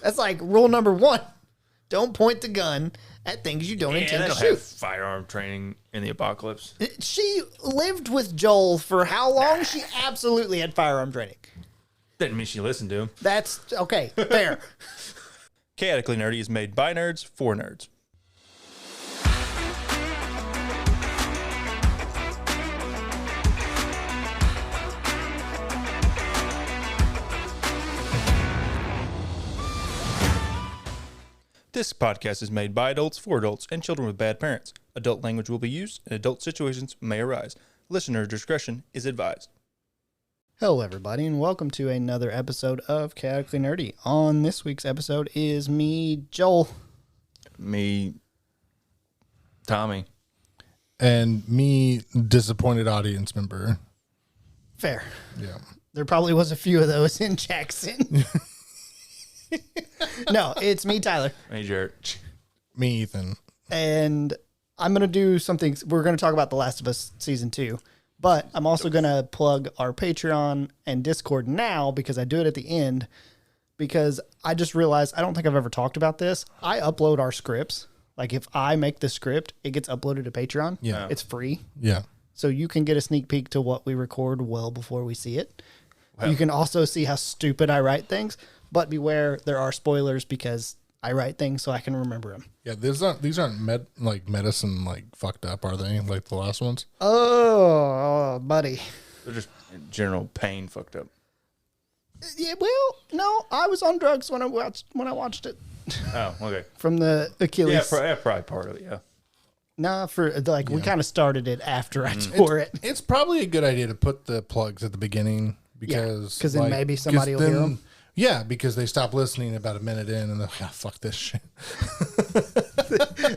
That's like rule number 1. Don't point the gun at things you don't intend to shoot. Have firearm training in the apocalypse. She lived with Joel for how long? She absolutely had firearm training. Didn't mean she listened to him. That's okay. Fair. Chaotically Nerdy is made by nerds for nerds. This podcast is made by adults for adults and children with bad parents. Adult language will be used and adult situations may arise. Listener discretion is advised. Hello, everybody, and welcome to another episode of Chaotically Nerdy. On this week's episode is me, Joel. Me, Tommy. And me, disappointed audience member. Fair. Yeah. There probably was a few of those in Jackson. No, it's me, Tyler. Hey, Jared. Me, Ethan. And I'm going to do something. We're going to talk about The Last of Us Season 2. But I'm also going to plug our Patreon and Discord now because I do it at the end. Because I just realized, I don't think I've ever talked about this. I upload our scripts. Like if I make the script, it gets uploaded to Patreon. Yeah. It's free. Yeah. So you can get a sneak peek to what we record well before we see it. Wow. You can also see how stupid I write things. But beware, there are spoilers because I write things so I can remember them. Yeah, these aren't medicine fucked up, are they? Like the last ones? Oh, buddy. They're just in general pain fucked up. Yeah, well, no, I was on drugs when I watched it. Oh, okay. From the Achilles. Yeah, probably part of it, yeah. Nah, we kind of started it after I tore it. It's probably a good idea to put the plugs at the beginning because then maybe somebody will hear them. Yeah, because they stop listening about a minute in and they're like, fuck this shit.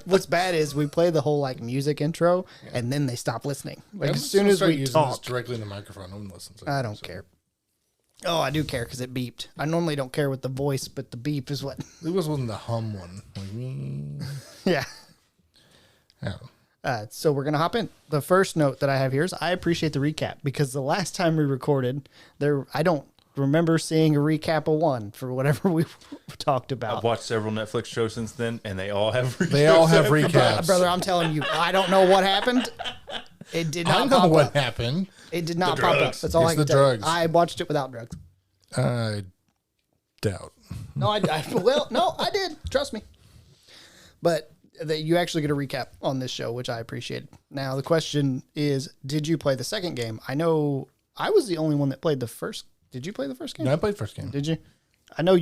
What's bad is we play the whole music intro and then they stop listening. As soon as we talk directly in the microphone, no one listens. I don't care. Oh, I do care because it beeped. I normally don't care with the voice, but the beep is what. It wasn't the hum one. Yeah. Yeah. So we're going to hop in. The first note that I have here is I appreciate the recap because the last time we recorded, I don't remember seeing a recap of one for whatever we talked about. I've watched several Netflix shows since then, and they all have recaps. They all have recaps. Brother, I'm telling you, I don't know what happened. It did not I know pop what up. happened. It did not pop up. That's all I can tell you. I watched it without drugs. I doubt. No, I did. Trust me. But you actually get a recap on this show, which I appreciate. Now, the question is, did you play the second game? I know I was the only one that played the first. Did you play the first game? No, I played first game. Did you? I know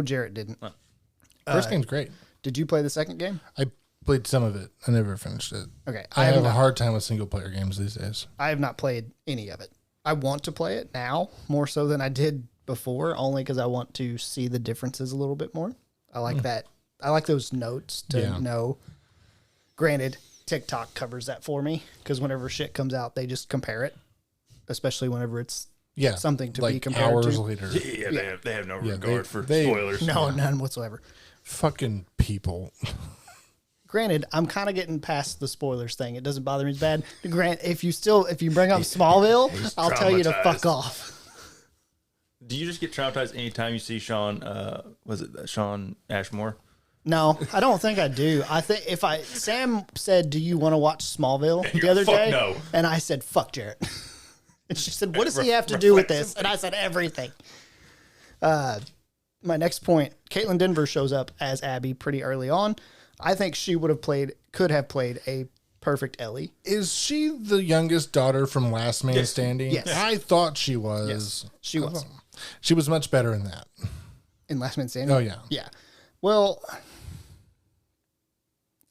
Jarrett didn't. First game's great. Did you play the second game? I played some of it. I never finished it. Okay. I have a hard time with single player games these days. I have not played any of it. I want to play it now more so than I did before, only because I want to see the differences a little bit more. I like that. I like those notes to know. Granted, TikTok covers that for me because whenever shit comes out, they just compare it, especially whenever it's something to be compared hours to. Later. Yeah, they have no regard for spoilers. No, none whatsoever. Fucking people. Granted, I'm kind of getting past the spoilers thing. It doesn't bother me as bad. If you bring up Smallville, I'll tell you to fuck off. Do you just get traumatized anytime you see Sean? Was it Sean Ashmore? No, I don't think I do. I think Sam said, "Do you want to watch Smallville?" the other day, no. And I said, "Fuck Jarrett." And she said, "What does he have to do with this?" And I said, "Everything." My next point: Caitlin Denver shows up as Abby pretty early on. I think she could have played a perfect Ellie. Is she the youngest daughter from Last Man Standing? Yes. I thought she was. Yes, she was. She was much better in that. In Last Man Standing? Oh, yeah. Yeah. Well,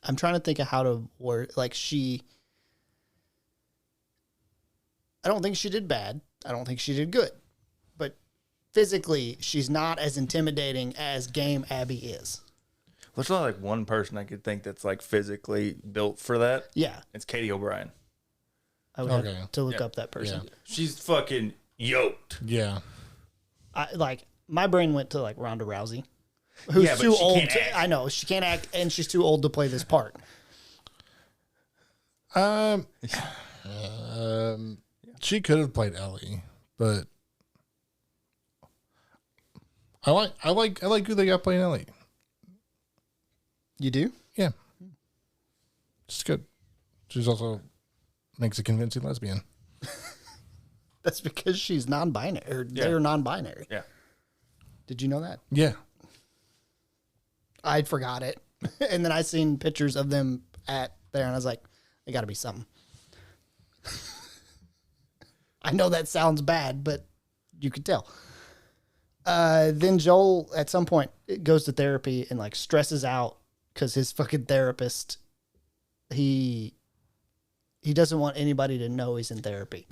I'm trying to think of how to word. I don't think she did bad. I don't think she did good. But physically, she's not as intimidating as Game Abby is. There's only one person I could think that's physically built for that. Yeah. It's Katie O'Brien. I would have to look up that person. Yeah. She's fucking yoked. Yeah. My brain went to Ronda Rousey, who's too old. I know she can't act, and she's too old to play this part. She could have played Ellie, but I like who they got playing Ellie. You do? Yeah. She's good. She's also makes a convincing lesbian. That's because she's non-binary, or they're non-binary. Yeah. Did you know that? Yeah. I forgot it. And then I seen pictures of them at there, and I was like, it got to be something. I know that sounds bad, but you could tell. Then Joel, at some point, goes to therapy and like stresses out because his fucking therapist, he doesn't want anybody to know he's in therapy.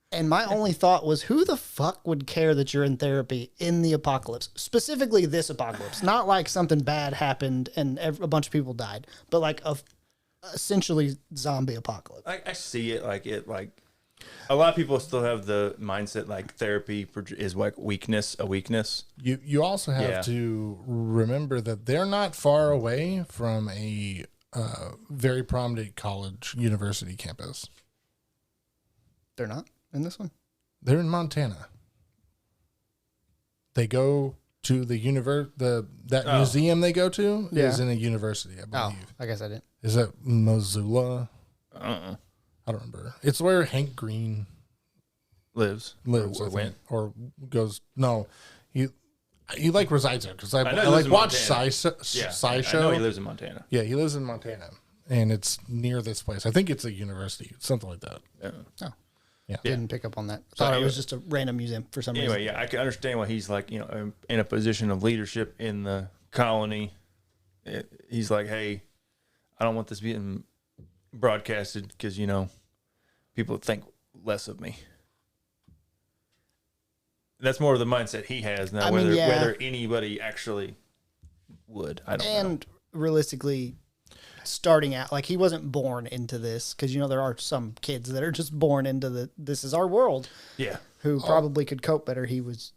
And my only thought was, who the fuck would care that you're in therapy in the apocalypse? Specifically this apocalypse. Not like something bad happened and a bunch of people died, but like a essentially zombie apocalypse. I see it like a lot of people still have the mindset like therapy is like a weakness. You also have to remember that they're not far away from a very prominent college university campus. They're not in this one? They're in Montana. They go to the museum they go to is in a university, I believe. I guess I didn't. Is that Missoula? I don't remember. It's where Hank Green lives or went or goes. No, he like resides there because I like watch SciShow. I know he lives in Montana. Yeah, he lives in Montana, and it's near this place. I think it's a university, something like that. Oh. Yeah. Didn't pick up on that. Thought it was just a random museum for some reason. Anyway, yeah, I can understand why he's like, in a position of leadership in the colony. He's like, hey, I don't want this being broadcasted because, people think less of me. That's more of the mindset he has now. Whether anybody actually would, I don't know. And realistically, starting out, like, he wasn't born into this because there are some kids that are just born into this is our world. Yeah, who probably could cope better.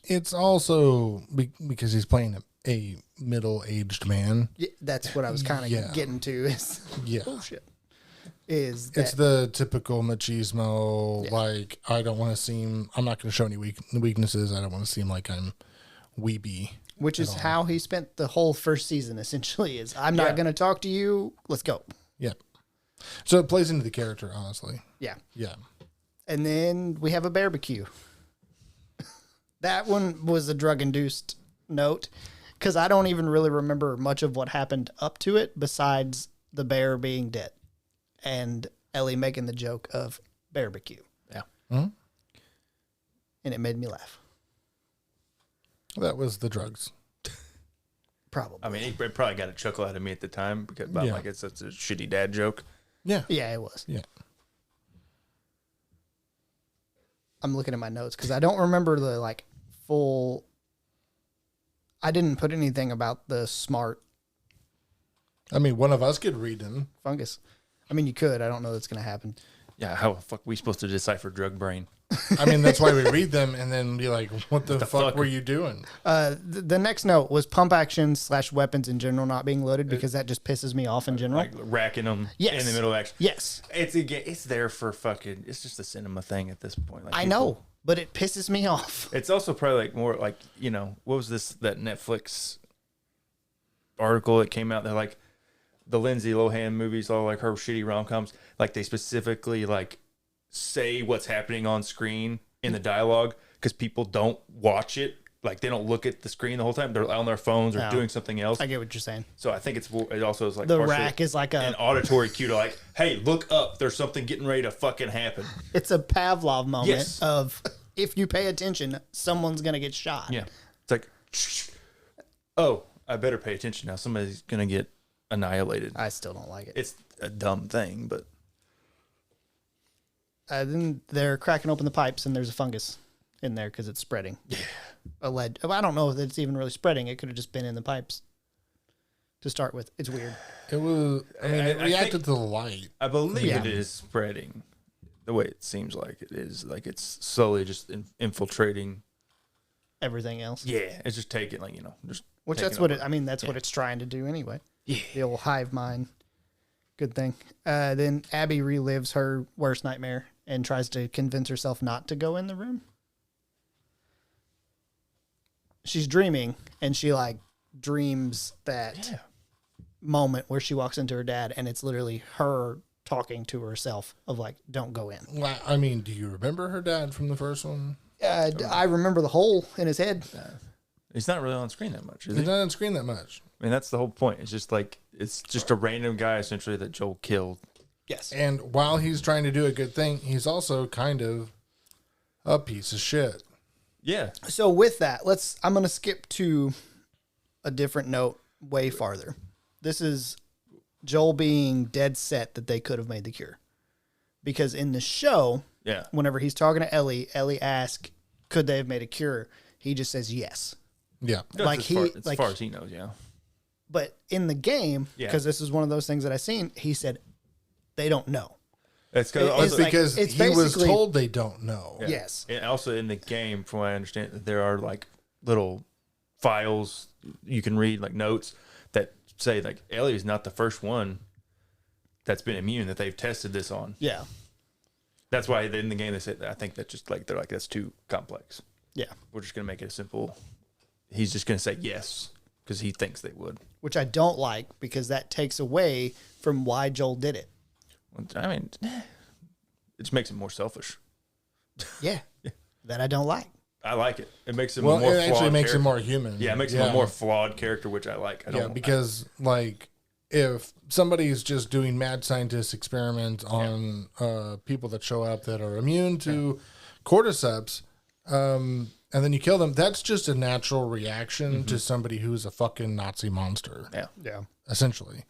It's also because he's playing a middle-aged man. Yeah, that's what I was kind of getting to. Is bullshit. It's the typical machismo. Like, I don't want to seem. I'm not going to show any weaknesses. I don't want to seem like I'm weeby. Which is how he spent the whole first season, essentially, is I'm not going to talk to you. Let's go. Yeah. So it plays into the character, honestly. Yeah. Yeah. And then we have a barbecue. That one was a drug-induced note because I don't even really remember much of what happened up to it besides the bear being dead and Ellie making the joke of barbecue. Yeah. Mm-hmm. And it made me laugh. That was the drugs. Probably. I mean, he probably got a chuckle out of me at the time because like it's such a shitty dad joke. Yeah. Yeah, it was. Yeah. I'm looking at my notes because I don't remember the full. I didn't put anything about the smart. I mean, one of us could read them. Fungus. I mean, you could. I don't know that's going to happen. Yeah, how the fuck are we supposed to decipher drug brain? I mean, that's why we read them and then be like, what the fuck were you doing? The next note was pump action / weapons in general not being loaded because that just pisses me off in general. Like racking them in the middle of action. Yes. It's there for fucking, it's just a cinema thing at this point. Like I know, but it pisses me off. It's also probably more like, what was that Netflix article that came out? They're like, the Lindsay Lohan movies, all like her shitty rom-coms, like they specifically like say what's happening on screen in the dialogue because people don't watch it. Like they don't look at the screen the whole time. They're on their phones or doing something else. I get what you're saying. So I think it also is like the rack is like an auditory cue to like, hey, look up. There's something getting ready to fucking happen. It's a Pavlov moment of if you pay attention, someone's gonna get shot. Yeah, it's like, oh, I better pay attention now. Somebody's gonna get annihilated. I still don't like it. It's a dumb thing, but then they're cracking open the pipes and there's a fungus in there because it's spreading. Yeah. I don't know if it's even really spreading. It could have just been in the pipes to start with. It's weird. It was. I mean, it reacted to the light. I believe it is spreading. The way it seems like it is, like it's slowly just infiltrating everything else. Yeah, it's just taking just. Which that's what that's what it's trying to do anyway. Yeah. The old hive mind. Good thing. Then Abby relives her worst nightmare and tries to convince herself not to go in the room. she's dreaming, and she like dreams that moment where she walks into her dad, and it's literally her talking to herself of like, don't go in. Well, I mean, do you remember her dad from the first one? I remember the hole in his head. He's not really on screen that much, is he? He's not on screen that much. I mean, that's the whole point. It's just like, it's just a random guy essentially that Joel killed. Yes. And while he's trying to do a good thing, he's also kind of a piece of shit. Yeah. So with that, I'm going to skip to a different note way farther. This is Joel being dead set that they could have made the cure. Because in the show, whenever he's talking to Ellie asks, could they have made a cure? He just says yes. Yeah. Like as far as he knows, yeah. But in the game, because this is one of those things that I've seen, he said they don't know. It's because he was told they don't know. Yeah. Yes. And also in the game, from what I understand, there are like little files you can read, like notes that say like Ellie is not the first one that's been immune that they've tested this on. Yeah. That's why in the game they said, I think that just like, they're like, that's too complex. Yeah. We're just going to make it a simple. He's just going to say yes because he thinks they would. Which I don't like because that takes away from why Joel did it. I mean, it just makes him more selfish. Yeah. That I don't like. I like it. It makes him a more flawed it actually makes character. him more human. Yeah, it makes him a more flawed character, which I like. Because like if somebody's just doing mad scientist experiments on people that show up that are immune to cordyceps, and then you kill them, that's just a natural reaction to somebody who's a fucking Nazi monster. Yeah. Yeah. Essentially.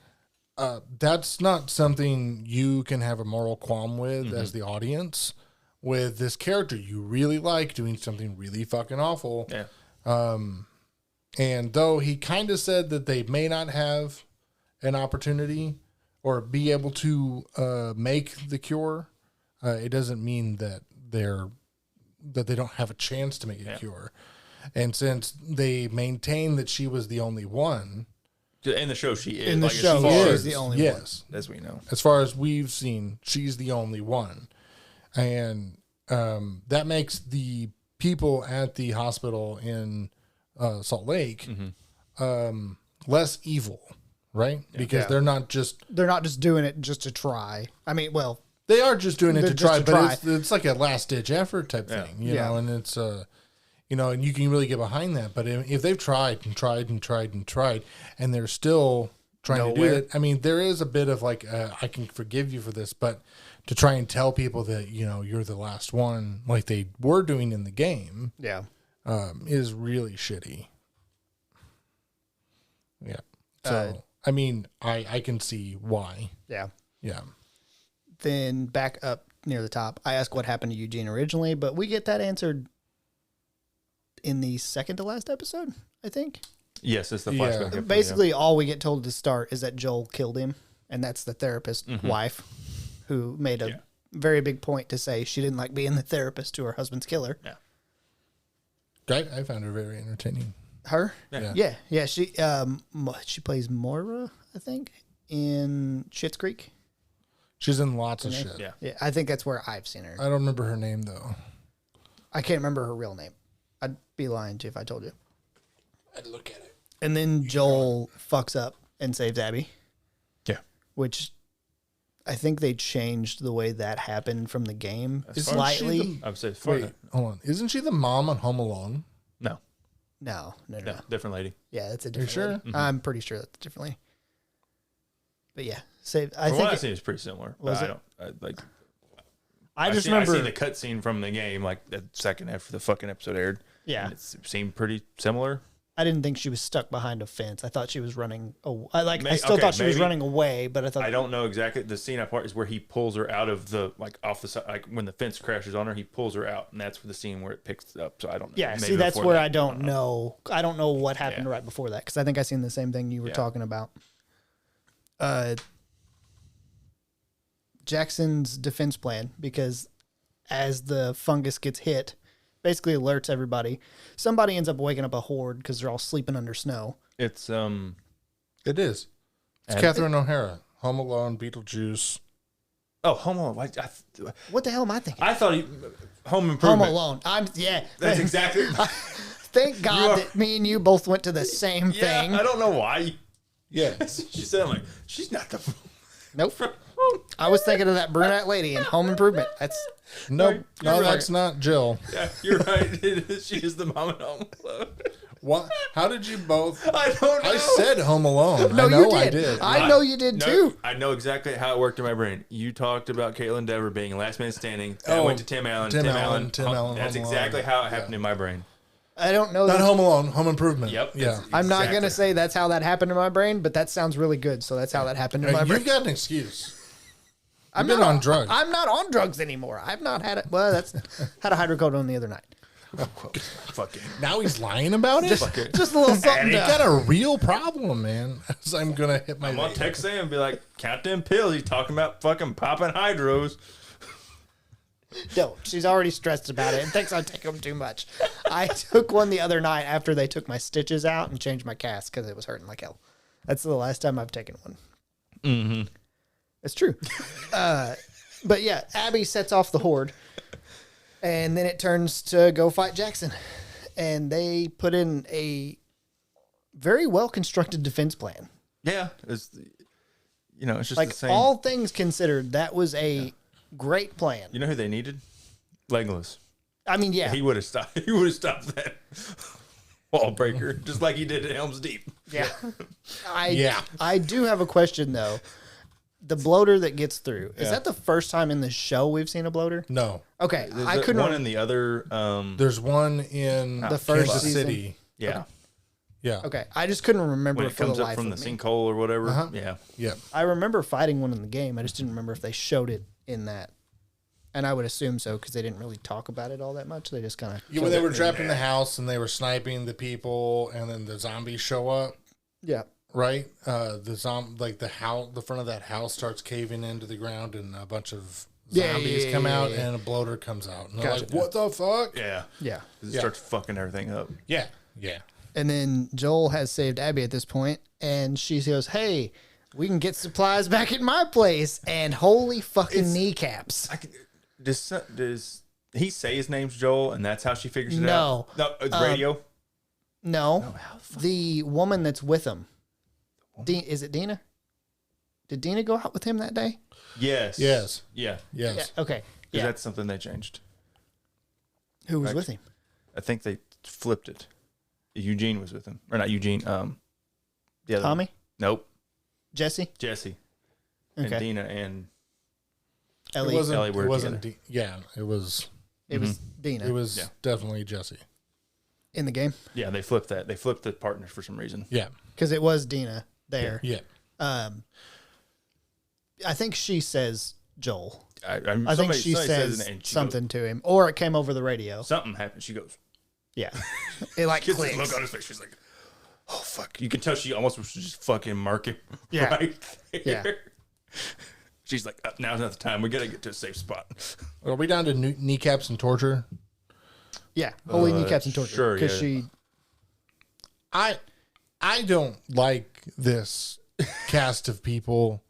That's not something you can have a moral qualm with as the audience. With this character you really like doing something really fucking awful. Yeah. And though he kind of said that they may not have an opportunity or be able to make the cure, it doesn't mean that they don't have a chance to make a cure. And since they maintain that she was the only one, in the show she is. In the like, show, she's the only one. Yes, as we know. as far as we've seen, she's the only one. And that makes the people at the hospital in Salt Lake less evil, right? Yeah. Because they're not just doing it just to try. I mean, well, they are just doing it to try, but try. It's like a last ditch effort type thing, you know. And it's and you can really get behind that. But if they've tried and tried and tried and tried, and they're still trying to do it, I mean, there is a bit of like, I can forgive you for this, but to try and tell people that, you're the last one, like they were doing in the game, is really shitty. Yeah. So, I mean, I can see why. Yeah. Yeah. Then back up near the top, I asked what happened to Eugene originally, but we get that answered in the second to last episode, I think. Yes, it's the flashback. Yeah. Basically, all we get told to start is that Joel killed him, and that's the therapist wife who made a very big point to say she didn't like being the therapist to her husband's killer. Yeah. I found her very entertaining. Her? Yeah. Yeah. She plays Moira, I think, in Schitt's Creek. She's in lots of shit. Yeah. I think that's where I've seen her. I don't remember her name, though. I can't remember her real name. I'd be lying to you if I told you. I'd look at it. And then Joel fucks up and saves Abby. Yeah. Which I think they changed the way that happened from the game slightly. I would say wait, hold on. Isn't she the mom on Home Alone? No. Different lady. Yeah, that's a different lady. Mm-hmm. I'm pretty sure that's a different lady. But yeah, I From think what I've seen, it's pretty similar. But I just remember. I seen the cutscene from the game like the second after the fucking episode aired. Yeah. And it seemed pretty similar. I didn't think she was stuck behind a fence. I thought she was running. I still thought she was running away, but I thought I don't know exactly. The scene I part is where he pulls her out of the off the side, like when the fence crashes on her, he pulls her out, and that's the scene where it picks up. So I don't know. Yeah, see, that's where I don't know. I don't know what happened right before that because I think I seen the same thing you were talking about. Jackson's defense plan, because as the fungus gets hit, basically alerts everybody. Somebody ends up waking up a horde because they're all sleeping under snow. It is. It's Catherine O'Hara. Home Alone, Beetlejuice. Oh, Home Alone. What the hell am I thinking? I thought Home Improvement. Home Alone. That's exactly. Thank God that me and you both went to the same thing. I don't know why. Yeah. She said, I'm like, she's not the. Nope. I was thinking of that brunette lady in Home Improvement. That's Nope. No, You're that's not Jill. Yeah, you're right. She is the mom in Home Alone. What? How did you both? I don't know. I said Home Alone. no, I know you did. I did. I know you did too. I know exactly how it worked in my brain. You talked about Caitlin Dever being last man standing. I went to Tim Allen. Tim Allen. That's Home exactly Alone. how it happened in my brain. I don't know. Not Home Alone. Home Improvement. Yep. Yeah. I'm not going to say that's how that happened in my brain, but that sounds really good. So that's how that happened in my brain. You've got an excuse. I've been on drugs. I'm not on drugs anymore. I've not had it. Well, that's had a hydrocodone the other night. Fucking. Now he's lying about it? Just a little something. You got a real problem, man. So I'm going to hit my... I'm going to text Sam and be like, count them pills. He's talking about fucking popping hydros. No, she's already stressed about it and thinks I take them too much. I took one the other night after they took my stitches out and changed my cast because it was hurting like hell. That's the last time I've taken one. Mm-hmm. It's true. But yeah, Abby sets off the horde, and then it turns to go fight Jackson. And they put in a very well-constructed defense plan. Yeah. It's just Like, the same. all things considered, that was a great plan. You know who they needed? Legolas. I mean, yeah. He would have stopped. He would have stopped that wall breaker, just like he did at Helm's Deep. Yeah. I do have a question, though. The bloater that gets through, is that the first time in the show we've seen a bloater? No. Okay. There's I couldn't. one in the other. There's one in The first Kansas season? City. Yeah. Yeah. Okay. I just couldn't remember When it for the comes up life from of the me. sinkhole or whatever. Uh-huh. Yeah. Yeah. I remember fighting one in the game. I just didn't remember if they showed it in that. And I would assume so because they didn't really talk about it all that much. They just kind of. Yeah, when they were trapped in the house and they were sniping the people, and then the zombies show up. Yeah. Right, the house, the front of that house starts caving into the ground, and a bunch of zombies come out, and a bloater comes out, and they're like, "What the fuck?" Yeah. Yeah. It starts fucking everything up. Yeah, yeah. And then Joel has saved Abby at this point, and she goes, "Hey, we can get supplies back at my place." And holy fucking kneecaps! Does he say his name's Joel, and that's how she figures it No. out? No, it's radio. No, the woman that's with him. Is it Dina? Did Dina go out with him that day? Yes. Yes. Yeah. Yes. Yeah, okay. Because Yeah. that's something they changed. Who was with him? I think they flipped it. Eugene was with him, or not Eugene? The other Tommy? one. Nope. Jesse? Jesse. Okay. And Dina and Ellie. It wasn't. Ellie were It wasn't. together. It was. It was Dina. It was definitely Jesse. in the game yeah, they flipped that. They flipped the partners for some reason. Yeah. because it was Dina there. Yeah. I think she says Joel. I think she somebody says it and she something to him, or it came over the radio. Goes, something happened. She goes. Yeah, it like Gets this clicks. look on his face. She's like, "Oh fuck!" You can tell she almost was just fucking mark him. Yeah. Right there. Yeah. She's like, "Now's not the time. We gotta get to a safe spot." Are we down to kneecaps and torture? Yeah, holy kneecaps and torture. sure, Because yeah. I don't like this cast of people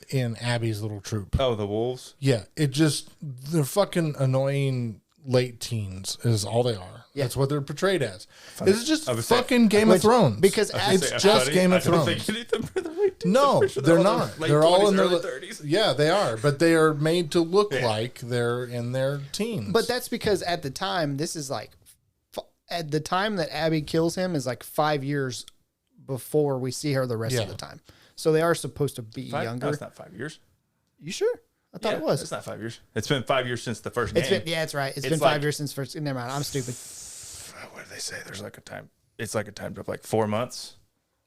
in Abby's little troop. Oh, the wolves. Yeah, they're fucking annoying late teens is all they are. Yeah. That's what they're portrayed as. This is just I would say- fucking Game of Thrones. because it's as, just Game of I don't Thrones. think anything for the late teens. No, I'm pretty sure they're all not. late They're all 20s, in their early 30s. Yeah, they are, but they are made to look like they're in their teens. but that's because at the time, this is like, at the time that Abby kills him is like 5 years before we see her the rest of the time. So they are supposed to be younger. No, it's not 5 years. You sure? I thought it was. It's not 5 years. It's been 5 years since the first It's game. been, yeah, it's right. It's been It's 5 like- years since first. Never mind. I'm stupid. What do they say? There's like a time. It's like a time of like 4 months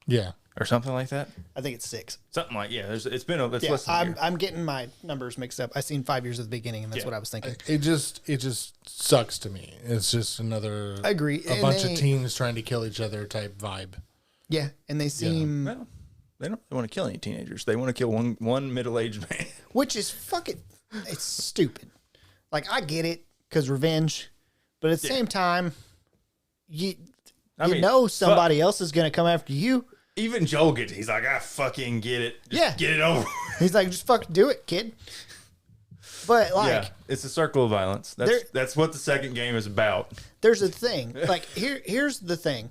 yeah, or something like that. I think it's 6. Something like It's been it's Yeah, less than a year. I'm getting my numbers mixed up. I seen 5 years at the beginning, and that's what I was thinking. it just sucks to me. It's just another I agree. a And bunch they- of teens trying to kill each other type vibe. Yeah, and they seem, Well, they don't want to kill any teenagers. They want to kill one middle-aged man. which is fucking, it's stupid. Like I get it because revenge, but at the same time, you mean, know somebody else is gonna come after you. Even Joel gets it. He's like, I fucking get it. Just Yeah. get it over. He's like, just fucking do it, kid. But like, Yeah, it's a circle of violence. That's what the second game is about. There's a thing. Like here's the thing.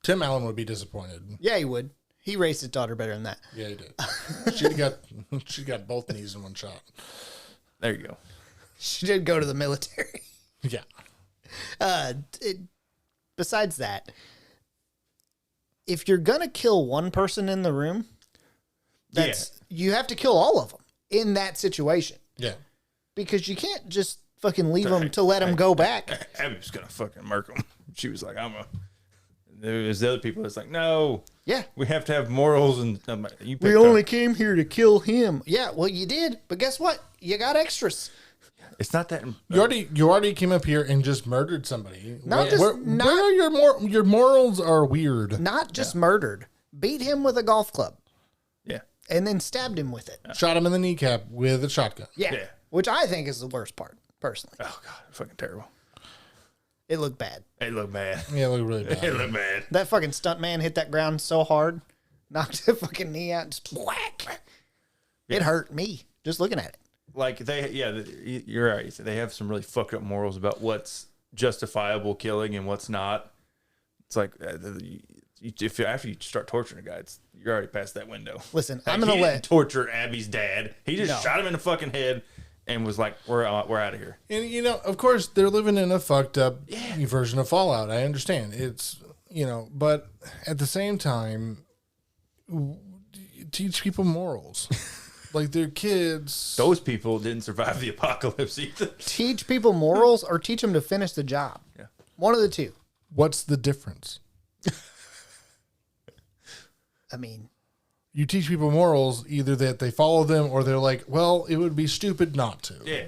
Tim Allen would be disappointed. Yeah, he would. He raised his daughter better than that. Yeah, he did. She got both knees in one shot. There you go. She did go to the military. Yeah. Besides that, if you're gonna kill one person in the room, you have to kill all of them in that situation. Yeah. Because you can't just fucking leave them to let them go back. Abby's gonna fucking murk them. She was like, There's the other people that's like, no. Yeah. We have to have morals, and we only came here to kill him. Yeah, well, you did, but guess what? You got extras. It's not that you already came up here and just murdered somebody. Your morals are weird. Not just murdered. Beat him with a golf club. Yeah. And then stabbed him with it. Shot him in the kneecap with a shotgun. Yeah. Which I think is the worst part, personally. Oh god, fucking terrible. It looked bad. It looked bad. Yeah, it looked really bad. It looked bad. That fucking stunt man hit that ground so hard, knocked the fucking knee out, and just whack. Yeah. It hurt me just looking at it. Like you're right. They have some really fucked up morals about what's justifiable killing and what's not. It's like after you start torturing a guy, you're already past that window. Listen, like, I'm gonna didn't torture Abby's dad. He just shot him in the fucking head and was like, "We're out of here." And of course, they're living in a fucked up version of Fallout. I understand. It's but at the same time, teach people morals. Like they're kids. Those people didn't survive the apocalypse either. Teach people morals or teach them to finish the job. Yeah. One of the two. What's the difference? I mean, you teach people morals either that they follow them or they're like, well, it would be stupid not to. Yeah.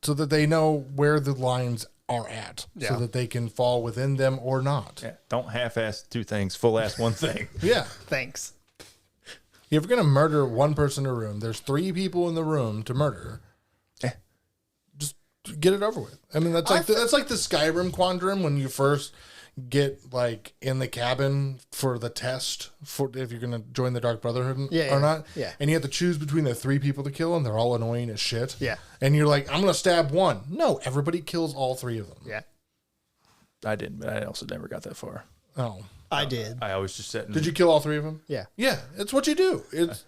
So that they know where the lines are at so that they can fall within them or not. Yeah. Don't half-ass two things, full-ass one thing. Yeah. Thanks. If you're going to murder one person in a room, there's 3 people in the room to murder. Yeah. Just get it over with. I mean, that's like the Skyrim quandrum when you first get like in the cabin for the test for if you're going to join the Dark Brotherhood or not. Yeah. And you have to choose between the 3 people to kill and they're all annoying as shit. Yeah. And you're like, I'm going to stab one. No, everybody kills all 3 of them. Yeah. I didn't, but I also never got that far. Oh. I did. I always just sat. Did you kill all 3 of them? Yeah. Yeah, it's what you do. It's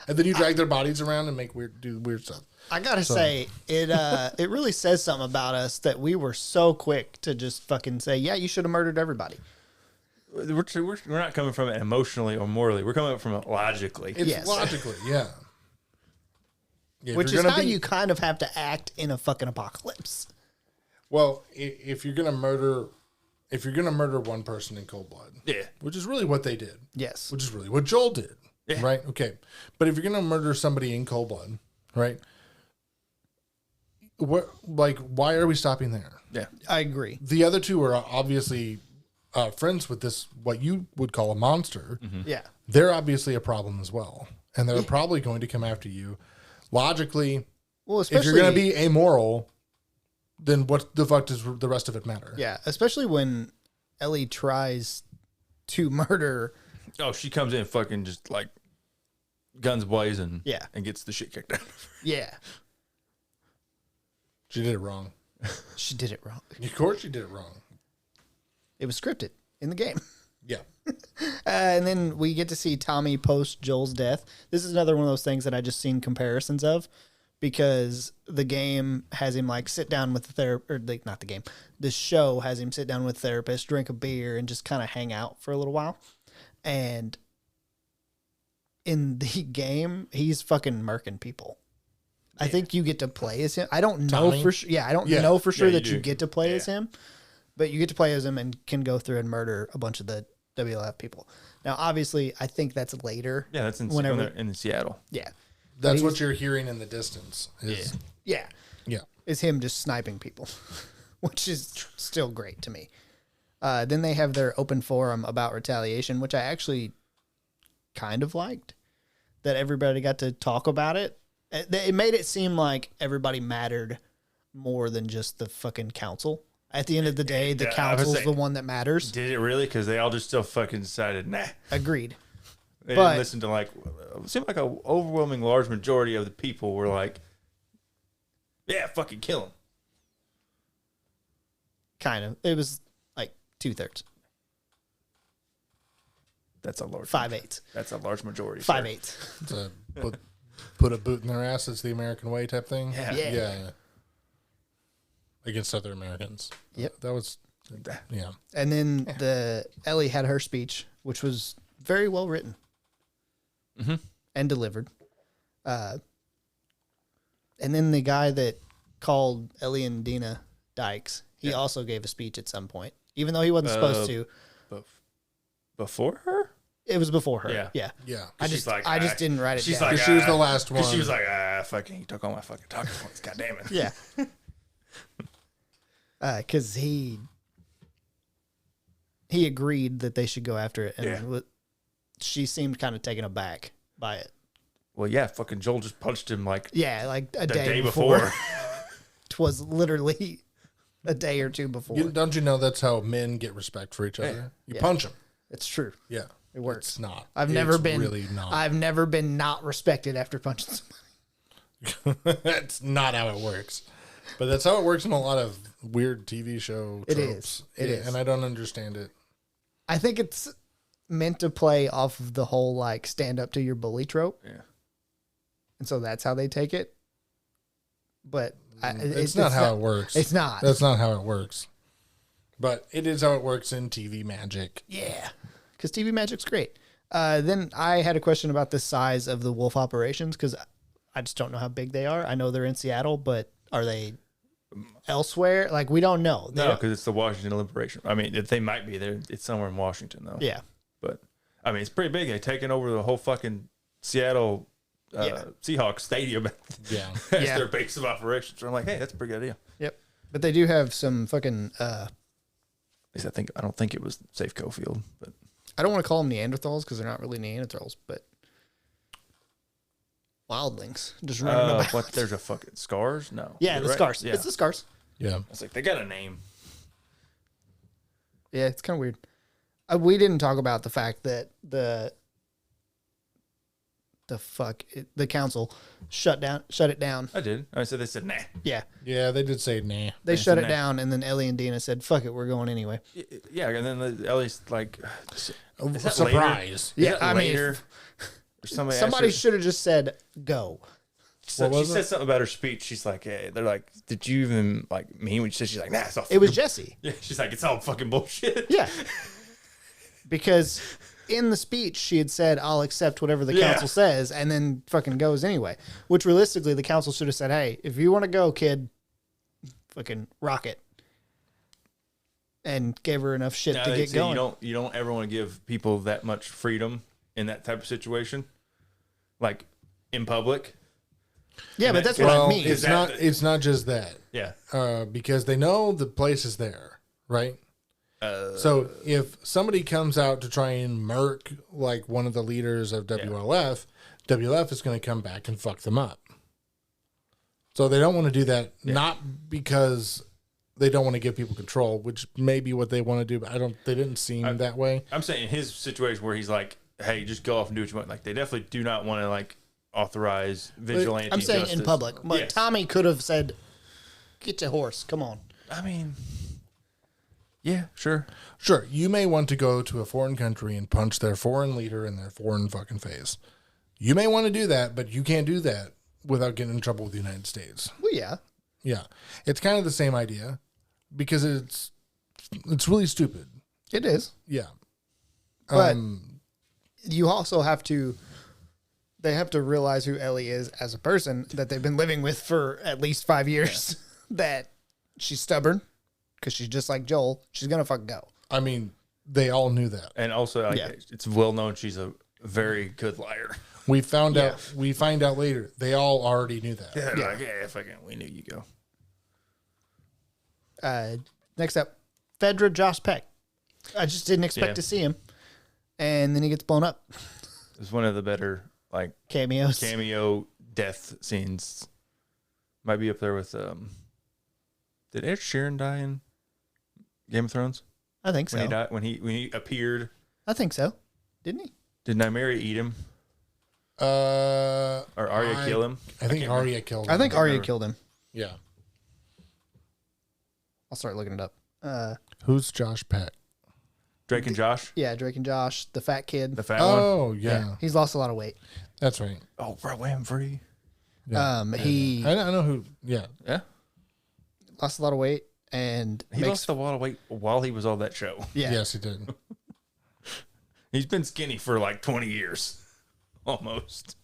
and then you drag their bodies around and do weird stuff. I gotta say, it really says something about us that we were so quick to just fucking say, yeah, you should have murdered everybody. We're not coming from it emotionally or morally. We're coming from it logically. It's logically, yeah. Which is how you kind of have to act in a fucking apocalypse. Well, if you're gonna murder one person in cold blood, which is really what they did, yes, which is really what Joel did, right? Okay, but if you're gonna murder somebody in cold blood, right? Why are we stopping there? Yeah, I agree. The other 2 are obviously friends with this, what you would call a monster. Mm-hmm. Yeah, they're obviously a problem as well, and they're probably going to come after you. Logically, if you're going to be amoral, then what the fuck does the rest of it matter? Yeah, especially when Ellie tries to murder. Oh, she comes in fucking just like guns blazing. Yeah, and gets the shit kicked out of her. Yeah. She did it wrong. She did it wrong. Of course she did it wrong. It was scripted in the game. Yeah. And then we get to see Tommy post Joel's death. This is another one of those things that I just seen comparisons of because the game has him like sit down with the therapist, or like not the game. The show has him sit down with the therapist, drink a beer, and just kind of hang out for a little while. And in the game, he's fucking murking people. I think you get to play as him. I don't know for sure. Yeah, I don't know for sure that you get to play as him, but you get to play as him and can go through and murder a bunch of the WLF people. Now, obviously, I think that's later. Yeah, that's whenever in Seattle. Yeah, that's what you're hearing in the distance. Yeah. Is him just sniping people, which is still great to me. Then they have their open forum about retaliation, which I actually kind of liked. That everybody got to talk about it. It made it seem like everybody mattered more than just the fucking council. At the end of the day, the council's the one that matters. Did it really? Because they all just still fucking decided, nah. Agreed. They didn't listen to like. It seemed like an overwhelming large majority of the people were like, "Yeah, fucking kill him." Kind of. It was like 2/3. That's a large 5/8. That's a large majority. 5/8. It's a put a boot in their ass. It's the American way type thing. Yeah. Against other Americans. Yep. That was, yeah. And then Ellie had her speech, which was very well written and delivered. And then the guy that called Ellie and Dina dykes, he also gave a speech at some point, even though he wasn't supposed to. Before her? It was before her. Yeah. I just didn't write it down. Like, she was the last one. She was like, fucking, he took all my fucking talking points. God damn it. Yeah. Because he agreed that they should go after it, and she seemed kind of taken aback by it. Well, yeah, fucking Joel just punched him like a the day before. It was literally a day or two before. Don't you know that's how men get respect for each other? You punch them. It's true. Yeah. It works. It's not. I've never been not respected after punching somebody. That's not how it works. But that's how it works in a lot of weird TV show tropes. It is. And I don't understand it. I think it's meant to play off of the whole like stand up to your bully trope. Yeah. And so that's how they take it. But it's not how it works. It's not. That's not how it works. But it is how it works in TV magic. Yeah. Because TV magic's great. Then I had a question about the size of the wolf operations because I just don't know how big they are. I know they're in Seattle, but are they elsewhere? Like, we don't know. No, because it's the Washington Liberation. I mean, they might be there. It's somewhere in Washington, though. Yeah. But, I mean, it's pretty big. They've taken over the whole fucking Seattle Seahawks stadium as their base of operations. So I'm like, hey, that's a pretty good idea. Yep. But they do have some fucking... At least I don't think it was Safeco Field, but... I don't want to call them Neanderthals because they're not really Neanderthals, but wildlings just running about. What? There's a fucking scars? No. Yeah, the scars. Yeah. It's the scars. Yeah. It's like they got a name. Yeah, it's kind of weird. We didn't talk about the fact that the council shut it down. I did. I said they said nah. Yeah. Yeah, they did say nah. They shut it down, and then Ellie and Dina said, "Fuck it, we're going anyway." Yeah, and then Ellie's like, surprise. Yeah, I mean, somebody should have just said go. She said something about her speech. She's like, hey, they're like, did you even like mean what you said? She's like, nah, it's all. It was Jesse. Yeah, she's like, it's all fucking bullshit. Yeah, because in the speech she had said, "I'll accept whatever the council says," and then fucking goes anyway. Which realistically, the council should have said, "Hey, if you want to go, kid, fucking rock it," and gave her enough shit to get going. You don't ever want to give people that much freedom in that type of situation, like in public. Yeah, but that's what I mean. It's not just that. Yeah. Because they know the place is there, right? So if somebody comes out to try and murk like one of the leaders of WLF, WLF is going to come back and fuck them up. So they don't want to do that, not because they don't want to give people control, which may be what they want to do, but they didn't seem that way. I'm saying in his situation where he's like, hey, just go off and do what you want. Like, they definitely do not want to like authorize vigilante I'm saying justice. in public. But Tommy could have said, "Get your horse, come on." I mean, yeah, sure. Sure, you may want to go to a foreign country and punch their foreign leader in their foreign fucking face. You may want to do that, but you can't do that without getting in trouble with the United States. Well, yeah. Yeah. It's kind of the same idea because it's really stupid. It is. Yeah. But you also have to... They have to realize who Ellie is as a person that they've been living with for at least 5 years. That she's stubborn because she's just like Joel. She's going to fucking go. I mean, they all knew that. And also, it's well known she's a very good liar. We find out later. They all already knew that. Yeah, like, fucking, we knew you go. Next up, Fedra Josh Peck. I just didn't expect to see him. And then he gets blown up. It's one of the better... like cameo death scenes. Might be up there with did Ed Sheeran die in Game of Thrones? I think so. When he appeared. I think so. Didn't he? Did Nymeria eat him? Or Arya kill him? I think Arya killed him. I think Arya killed him. Yeah. I'll start looking it up. Who's Josh Peck? Drake and Josh? Yeah, Drake and Josh, the fat kid. The fat one? Oh, yeah. He's lost a lot of weight. That's right. Oh, bro, I'm free. Yeah. I know who. Yeah. Yeah. lost a lot of weight and he lost a lot of weight while he was on that show. Yeah. Yes, he did. He's been skinny for like 20 years. Almost.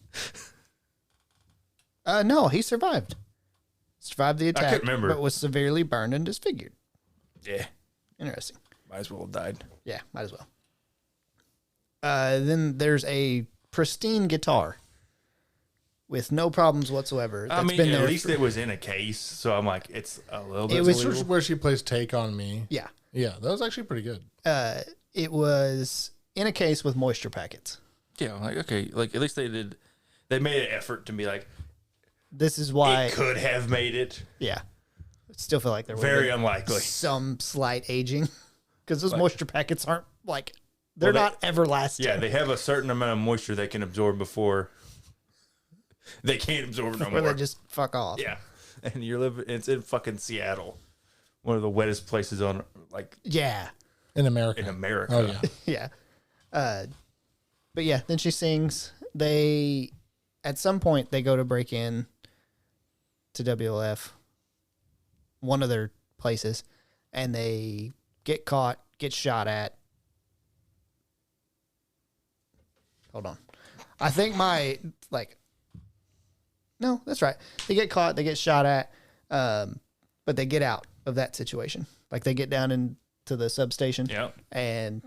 No, he survived. Survived the attack, I couldn't remember. but was severely burned and disfigured. Yeah. Interesting. Might as well have died. Yeah, might as well. Then there's a pristine guitar with no problems whatsoever. I mean, at least it was in a case, so I'm like, it's a little bit. It was where she plays "Take on Me." Yeah, yeah, that was actually pretty good. it was in a case with moisture packets. Yeah, like okay, like at least they did. They made an effort to be like, this is why it could have made it. Yeah, still feel like there was very unlikely some slight aging because those moisture packets aren't like they're not everlasting. Yeah, they have a certain amount of moisture they can absorb before they can't absorb no more. Where they just fuck off. Yeah, and you're living. It's in fucking Seattle, one of the wettest places on like in America. Oh yeah, yeah. But yeah, then she sings. They at some point they go to break in to WLF, one of their places, and they get caught, get shot at. Hold on. I think no, that's right. They get caught, they get shot at, but they get out of that situation. Like they get down into the substation and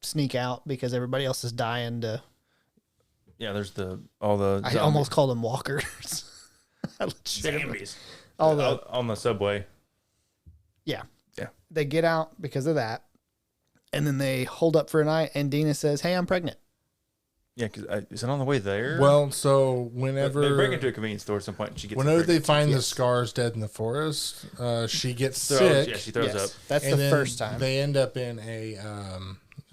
sneak out because everybody else is dying to. Yeah, there's all the. I almost called them walkers. Zombies. On the subway. Yeah. Yeah. They get out because of that, and then they hold up for a night. And Dina says, "Hey, I'm pregnant." Yeah, because is it on the way there? Well, so whenever they break into a convenience store at some point, and she gets. Whenever they find the scars dead in the forest, she gets sick. Yeah, she throws up. That's the first time. They end up in a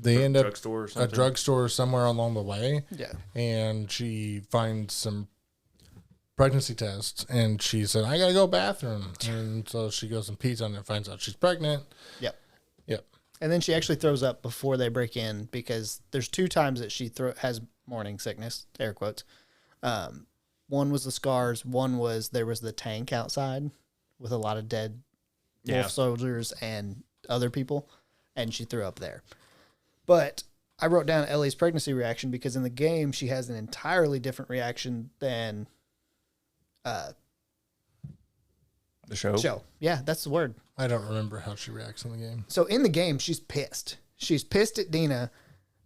drugstore or something. A drugstore somewhere along the way. Yeah, and she finds some pregnancy tests, and she said, "I gotta go bathroom," and so she goes and pees on it, and finds out she's pregnant. Yep. And then she actually throws up before they break in because there's two times that she has morning sickness, air quotes. One was the scars. One was there was the tank outside with a lot of dead wolf soldiers and other people, and she threw up there. But I wrote down Ellie's pregnancy reaction because in the game she has an entirely different reaction than the show. Yeah, that's the word. I don't remember how she reacts in the game. So in the game, she's pissed. She's pissed at Dina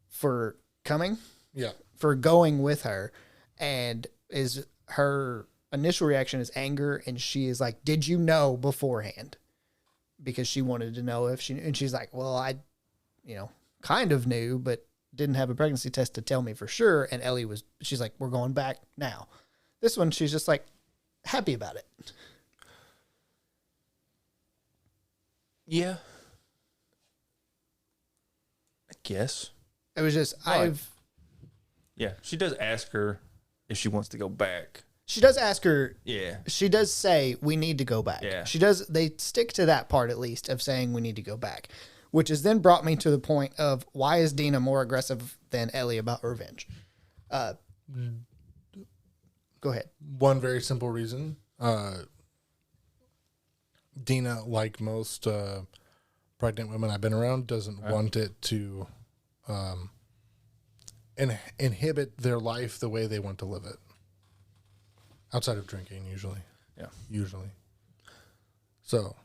for coming. Yeah. For going with her. And her initial reaction is anger. And she is like, did you know beforehand? Because she wanted to know if she knew. And she's like, well, I, kind of knew, but didn't have a pregnancy test to tell me for sure. And she's like, we're going back now. This one, she's just like happy about it. Yeah. I guess. It was just, Yeah, she does ask her if she wants to go back. She does ask her. Yeah. She does say, we need to go back. Yeah. They stick to that part at least of saying we need to go back, which has then brought me to the point of why is Dina more aggressive than Ellie about revenge? Go ahead. One very simple reason. Dina, like most pregnant women I've been around, doesn't want it to inhibit their life the way they want to live it. Outside of drinking, usually. Yeah. Usually. So,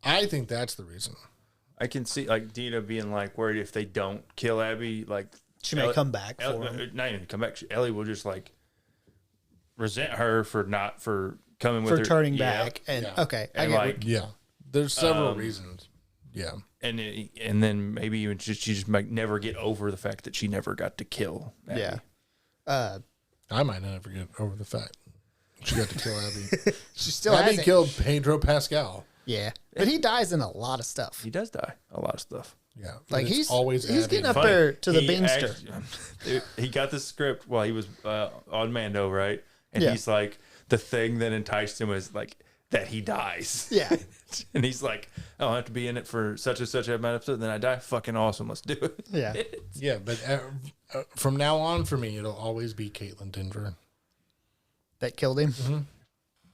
I think that's the reason. I can see like Dina being like worried if they don't kill Abby, like She may come back for him. Not even come back. Ellie will just like resent her for coming with her. For turning back. And okay. And yeah. There's several reasons. Yeah. And then maybe even she just might never get over the fact that she never got to kill Abby. Yeah. I might never get over the fact she got to kill Abby. She still Abby killed Pedro Pascal. Yeah. But he dies in a lot of stuff. He does die a lot of stuff. Yeah. Like It's he's getting up Funny, there to the beanster. He got the script while he was on Mando, right? And Yeah. he's like, the thing that enticed him was like that he dies. Yeah. And he's like, oh, I have to be in it for such and such amount of episode, then I die. Fucking awesome. Let's do it. Yeah. Yeah, but from now on, for me, it'll always be Caitlin Denver. That killed him. Mm-hmm.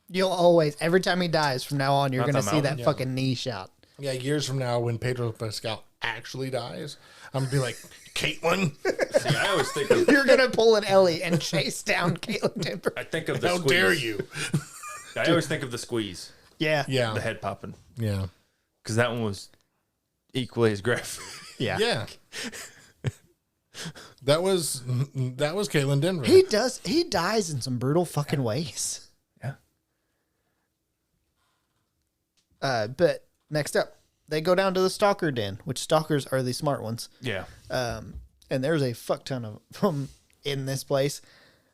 You'll always, every time he dies from now on, you're Not going to the see that mountain? fucking knee shot. Yeah, years from now, when Pedro Pascal actually dies, I'm going to be like, Caitlin? See, I always think of, You're going to pull an Ellie and chase down Caitlin Denver. I think of the How squeeze. dare you? I always think of the squeeze, Yeah. Yeah. the head popping, Yeah. because that one was equally as graphic. Yeah. Yeah. That was Caitlin Denver. He dies in some brutal fucking ways. Yeah. But next up, they go down to the stalker den, which stalkers are the smart ones. Yeah. And there's a fuck ton of them in this place.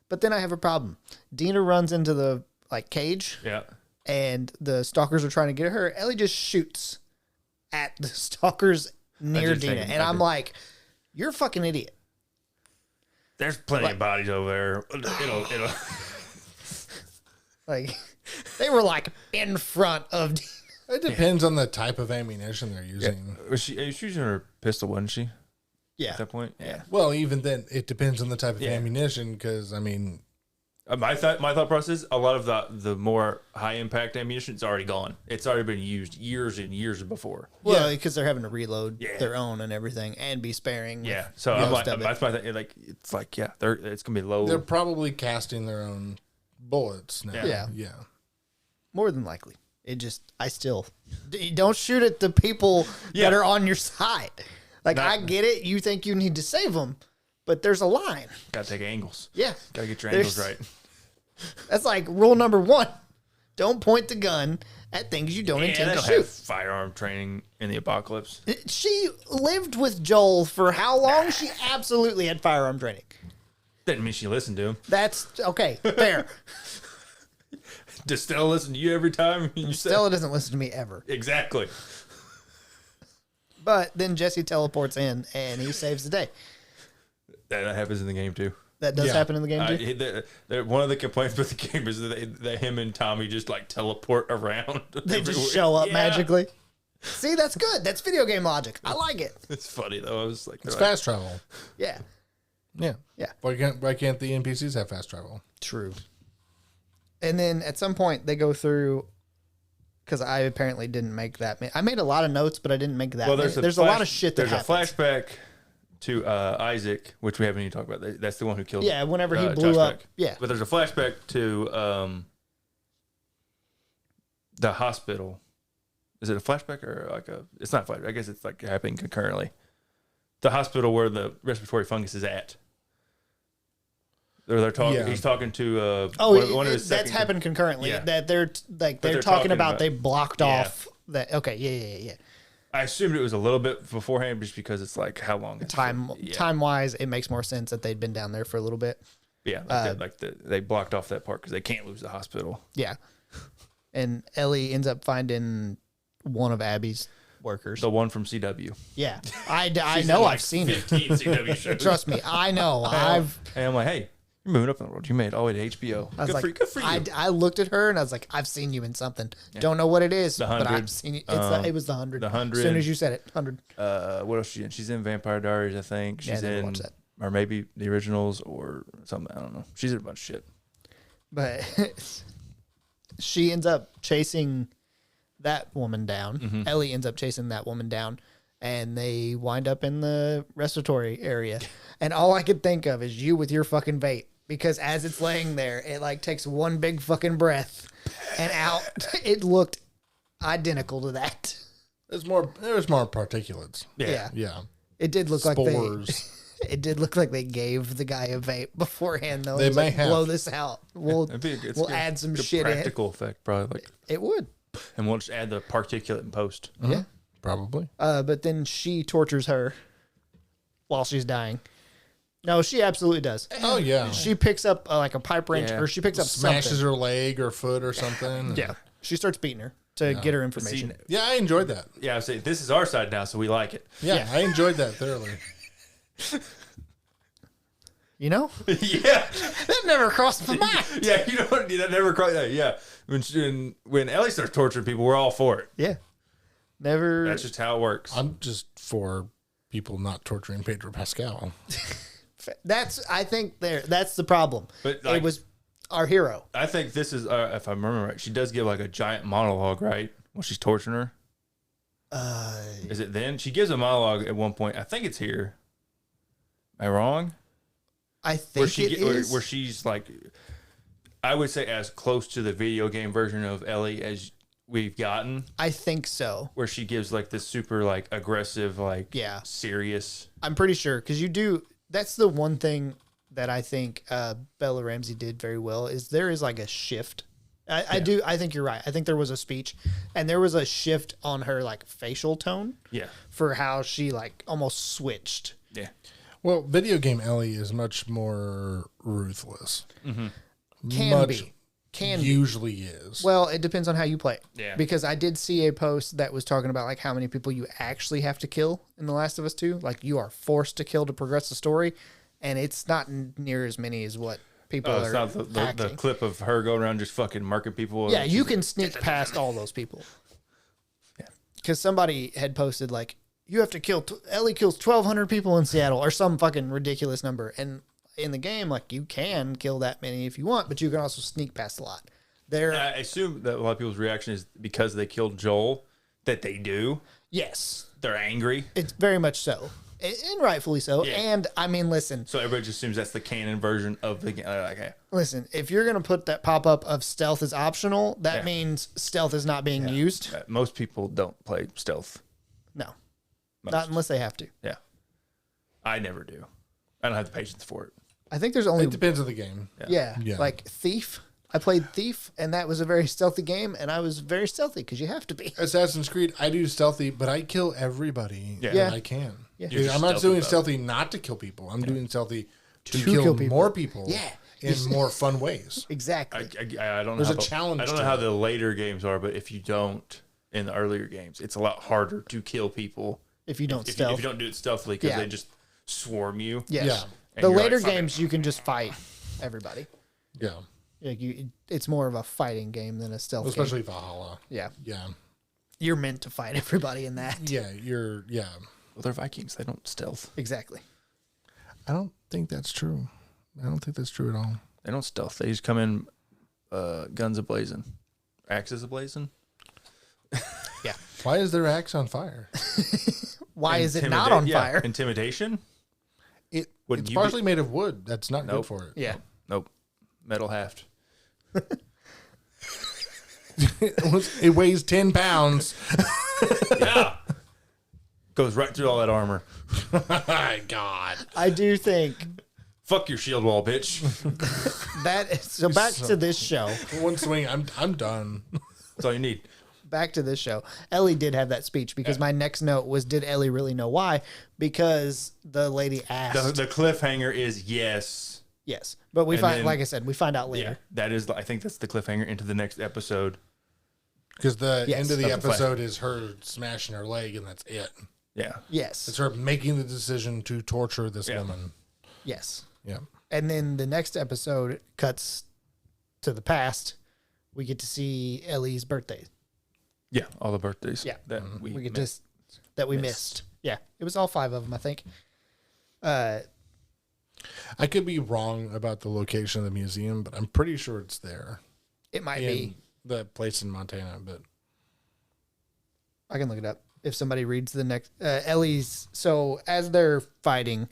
But then I have a problem. Dina runs into the cage. Yeah. And the stalkers are trying to get her. Ellie just shoots at the stalkers near did Dina. think- And I I'm did. like, you're a fucking idiot. There's plenty of bodies over there. It'll Like, they were in front of Dina. It depends on the type of ammunition they're using. Was she was using her pistol, wasn't she? Yeah. At that point? Yeah. Well, even then, it depends on the type of Yeah. ammunition, because, I mean... My thought process, a lot of the more high impact ammunition is already gone. It's already been used years and years before. Well, because they're having to reload Yeah. their own and everything and be sparing. with Yeah. So I'm like, most of it. that's my thing. It's like, yeah, it's gonna be low. They're probably casting their own bullets now. Yeah. Yeah. More than likely. Don't shoot at the people Yeah. that are on your side. Not- I get it. You think you need to save them, but there's a line. Gotta take angles. Yeah. Gotta get your There's- angles right. That's like rule number 1. Don't point the gun at things you don't Yeah, intend they to don't shoot. have firearm training in the apocalypse. She lived with Joel for how long? She absolutely had firearm training. Didn't mean she listened to him. That's okay. Fair. Does Stella listen to you every time you say Stella doesn't listen to me ever. exactly? But then Jesse teleports in and he saves the day. That happens in the game too. That does Yeah. happen in the game too. One of the complaints with the game is that him and Tommy just teleport around. They just everywhere. show up Yeah. magically. See, that's good. That's video game logic. I like it. It's funny though. I was like, It's they're like, fast travel. Yeah. Yeah. Yeah. Why can't the NPCs have fast travel? True. And then at some point they go through, because I apparently didn't make that. I made a lot of notes, but I didn't make that. Well, many. There's a lot of shit that happens. There's a flashback to Isaac, which we haven't even talked about. That's the one who killed. Yeah, whenever he blew Josh up. Beck. Yeah. But there's a flashback to the hospital. Is it a flashback or It's not a flashback. I guess it's happening concurrently. The hospital where the respiratory fungus is at. They're talking. Yeah. He's talking to. One of his that's happened concurrently. Yeah. That they're they're talking about they blocked Yeah. off that. Okay, yeah. I assumed it was a little bit beforehand, just because it's how long Time wise, it makes more sense that they'd been down there for a little bit. Yeah, they blocked off that part because they can't lose the hospital. Yeah. And Ellie ends up finding one of Abby's workers. The one from CW. Yeah, I She's know. in I've seen it. 15 CW shows. Trust me, I know. And I'm like, hey, you're moving up in the world. You made it all the way to HBO. I was like, good for you. I looked at her and I was like, I've seen you in something. Don't know what it is, The but 100. I've seen you. It was the 100. The 100. As soon as you said it, 100. What else is she in? She's in Vampire Diaries, I think. Yeah, I She's never in, watched that. or maybe the originals or something. I don't know. She's in a bunch of shit. But she ends up chasing that woman down. Mm-hmm. Ellie ends up chasing that woman down. And they wind up in the respiratory area. And all I could think of is you with your fucking vape. Because as it's laying there, it takes one big fucking breath and out. It looked identical to that. There's more particulates. Yeah. Yeah. It did look like Spores. it did look like they gave the guy a vape beforehand though. They It was may like, have. blow this out. We'll It's we'll good- add some good shit in. practical effect, probably. It would. And we'll just add the particulate in post. Yeah. Probably. But then she tortures her while she's dying. No, she absolutely does. Oh yeah. She picks up a pipe wrench, Yeah. or she picks up Smashes something. her leg or foot or something. Yeah, she starts beating her. to get her information. Yeah, I enjoyed that. Yeah, I say this is our side now, so we like it. Yeah, I enjoyed that thoroughly. You know? Yeah. That never crossed my mind. Yeah, that never crossed that. Yeah. When Ellie starts torturing people, we're all for it. Yeah. Never. That's just how it works. I'm just for people not torturing Pedro Pascal. I think that's the problem. But it was our hero. I think this is, if I remember right, she does give like a giant monologue, right? When she's torturing her. Is it then? She gives a monologue at one point. I think it's here. Am I wrong? I think where she's like, I would say as close to the video game version of Ellie as we've gotten. I think so. Where she gives like this super like aggressive, like serious. I'm pretty sure because you do. That's the one thing that I think Bella Ramsey did very well is there is like a shift. I think you're right. I think there was a speech and there was a shift on her like facial tone. Yeah. For how she like almost switched. Yeah. Well, video game Ellie is much more ruthless. Mm-hmm. Can usually is. Well, it depends on how you play it. Yeah. Because I did see a post that was talking about like how many people you actually have to kill in The Last of Us 2. Like you are forced to kill to progress the story, and it's not near as many as what people are. It's not the clip of her going around just fucking marking people. Yeah, you can sneak past all those people. Yeah. Because somebody had posted like you have to kill. Ellie kills 1,200 people in Seattle or some fucking ridiculous number, and in the game, like you can kill that many if you want, but you can also sneak past a lot. I assume that a lot of people's reaction is because they killed Joel that they do. Yes, they're angry. It's very much so, and rightfully so. Yeah. And I mean, listen. So everybody just assumes that's the canon version of the game. Okay. Listen, if you're gonna put that pop up of stealth is optional, that means stealth is not being used. Most people don't play stealth. No, not unless they have to. Yeah, I never do. I don't have the patience for it. I think there's only... It depends on the game. Yeah. Like Thief. I played Thief, and that was a very stealthy game, and I was very stealthy because you have to be. Assassin's Creed, I do stealthy, but I kill everybody that I can. Yeah. I'm not doing stealthy not to kill people. I'm doing stealthy to kill more people in more fun ways. Exactly. I don't know. There's a challenge. I don't know how the later games are, but if you don't, in the earlier games, it's a lot harder to kill people. If you don't if you don't do it stealthily because they just swarm you. Yes. Yeah. The later games, you can just fight everybody. Yeah. Like it's more of a fighting game than a stealth Especially game. Valhalla. Yeah. Yeah. You're meant to fight everybody in that. Yeah, Well, they're Vikings. They don't stealth. Exactly. I don't think that's true. I don't think that's true at all. They don't stealth. They just come in guns a-blazing. Axes a-blazing. Yeah. Why is their axe on fire? Why is it not on fire? Intimidation? It's partially made of wood. That's not good for it. Yeah. Nope. Metal haft. It weighs 10 pounds. Yeah. Goes right through all that armor. My God. I do think. Fuck your shield wall, bitch. Back to this show. One swing, I'm done. That's all you need. Back to this show. Ellie did have that speech because my next note was, did Ellie really know why? Because the lady asked. The cliffhanger is yes. Yes. But like I said, we find out later. Yeah, that is, I think that's the cliffhanger into the next episode. Because the end of the episode is her smashing her leg and that's it. Yeah. Yes. It's her making the decision to torture this woman. Yes. Yeah. And then the next episode cuts to the past. We get to see Ellie's birthday. Yeah, all the birthdays. Yeah, that we missed. Yeah, it was all 5 of them, I think. I could be wrong about the location of the museum, but I'm pretty sure it's there. It might be the place in Montana, but I can look it up if somebody reads the next Ellie's. So as they're fighting,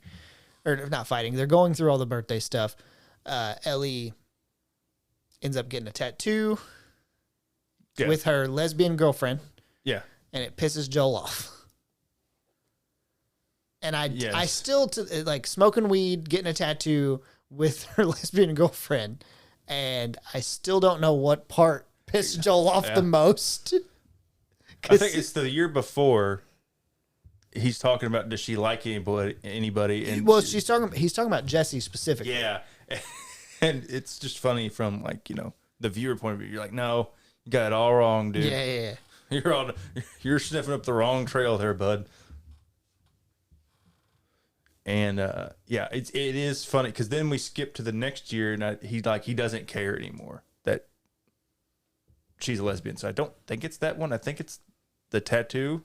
or not fighting, they're going through all the birthday stuff. Ellie ends up getting a tattoo. Yeah. With her lesbian girlfriend. Yeah. And it pisses Joel off. And I still, like, smoking weed, getting a tattoo with her lesbian girlfriend. And I still don't know what part pissed Joel off the most. I think it's the year before. He's talking about, does she like anybody? And well, he's talking about Jesse specifically. Yeah. And it's just funny from, like, the viewer point of view. You're like, no. You got it all wrong, dude. Yeah. You're sniffing up the wrong trail there, bud. And it is funny because then we skip to the next year, and he doesn't care anymore that she's a lesbian. So I don't think it's that one. I think it's the tattoo.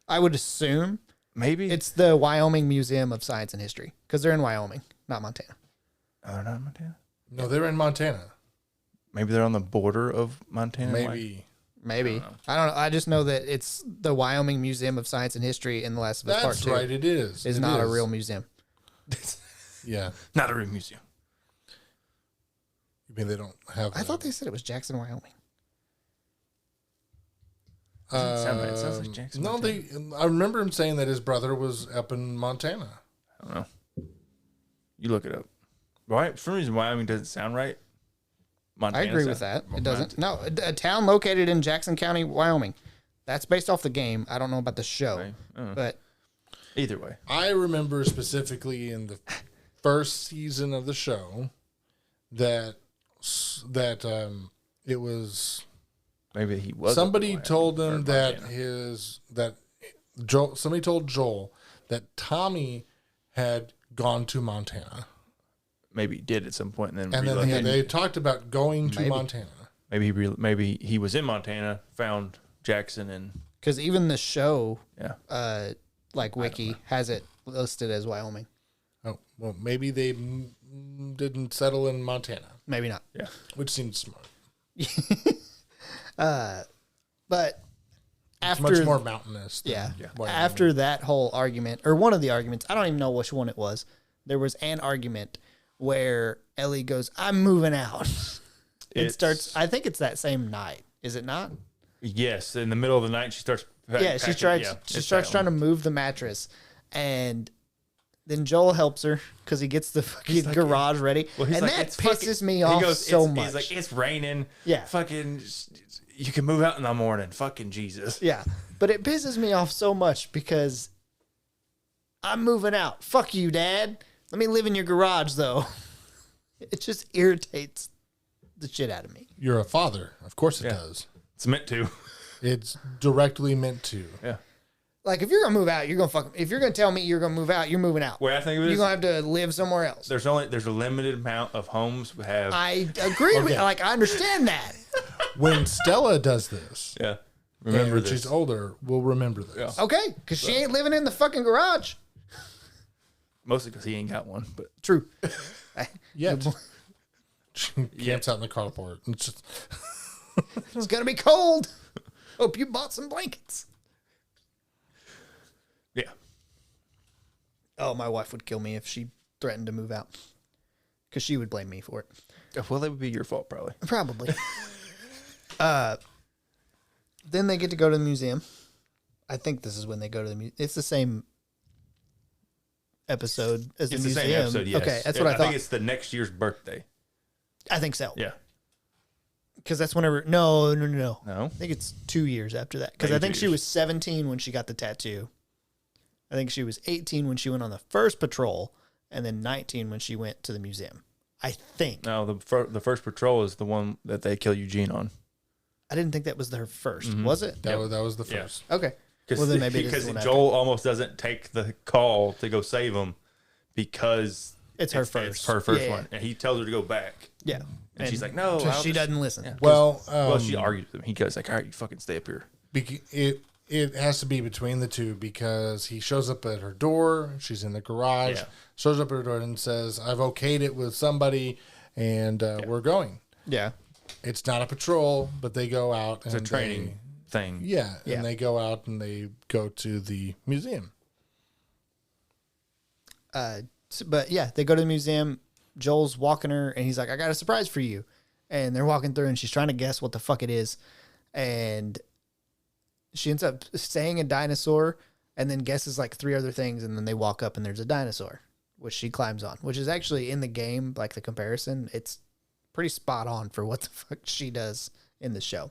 I would assume maybe it's the Wyoming Museum of Science and History because they're in Wyoming, not Montana. Oh, they're not in Montana. No, they're in Montana. Maybe they're on the border of Montana. Maybe. I don't know. I just know that it's the Wyoming Museum of Science and History in The Last of Us Part 2. That's right, it is. It's not a real museum. Yeah. Not a real museum. You mean they don't have... I thought they said it was Jackson, Wyoming. Doesn't sound right. It sounds like Jackson. No, Montana. I remember him saying that his brother was up in Montana. I don't know. You look it up. Why? For some reason, Wyoming doesn't sound right. Montana I agree with that. It doesn't. No, a town located in Jackson County, Wyoming. That's based off the game. I don't know about the show, right. but either way, I remember specifically in the first season of the show that it was maybe he was. somebody told him that somebody told Joel that Tommy had gone to Montana. Maybe he did at some point, and then they talked about going to Montana. Maybe he was in Montana, found Jackson, and because even the show, yeah, Wiki has it listed as Wyoming. Oh well, maybe they didn't settle in Montana. Maybe not. Yeah, which seems smart. But after much more mountainous. After that whole argument, or one of the arguments, I don't even know which one it was. There was an argument where Ellie goes, "I'm moving out." It starts. I think it's that same night. Is it not? Yes, in the middle of the night, she starts. She starts trying to move the mattress, and then Joel helps her because he gets the fucking garage ready, and that pisses me off so much. He's like, "It's raining. Yeah, fucking, you can move out in the morning. Fucking Jesus." Yeah, but it pisses me off so much because I'm moving out. Fuck you, Dad. Let me live in your garage, though. It just irritates the shit out of me. You're a father. Of course it does. It's meant to. It's directly meant to. Yeah. Like, if you're going to move out, you're going to fuck. If you're going to tell me you're going to move out, you're moving out. Well, I think it is, you're going to have to live somewhere else. There's a limited amount of homes we have. I agree with, I understand that. When Stella does this. Yeah. Remember this. She's older, we'll remember this. Yeah. Okay, because she ain't living in the fucking garage. Mostly because he ain't got one, but true. Yet. She camps out in the carport. It's just it's gonna be cold. Hope you bought some blankets. Yeah. Oh, my wife would kill me if she threatened to move out, because she would blame me for it. Well, that would be your fault, probably. Probably. Then they get to go to the museum. I think this is when they go to the museum. It's the same episode as the museum. Same episode, yes. Okay, that's what I thought. I think it's the next year's birthday. I think so. Yeah. Because that's whenever... No. No? I think it's 2 years after that. Because I think she was 17 when she got the tattoo. I think she was 18 when she went on the first patrol, and then 19 when she went to the museum. I think. No, the first patrol is the one that they kill Eugene on. I didn't think that was her first. Was it? That was the first. Yeah. Okay. Well, then maybe because Joel almost doesn't take the call to go save him because it's her first. It's her first one, and he tells her to go back. Yeah, and she's like, "No," she doesn't listen. Yeah. Well, she argues with him. He goes like, "All right, you fucking stay up here." It has to be between the two because he shows up at her door. She's in the garage. Yeah. Shows up at her door and says, "I've okayed it with somebody, and we're going." Yeah. It's not a patrol, but they go out. It's a training thing. Yeah, and they go out and they go to the museum. But yeah, they go to the museum. Joel's walking her, and he's like, "I got a surprise for you." And they're walking through, and she's trying to guess what the fuck it is. And she ends up saying a dinosaur, and then guesses like 3 other things, and then they walk up, and there's a dinosaur, which she climbs on, which is actually in the game, like the comparison, it's pretty spot on for what the fuck she does in the show.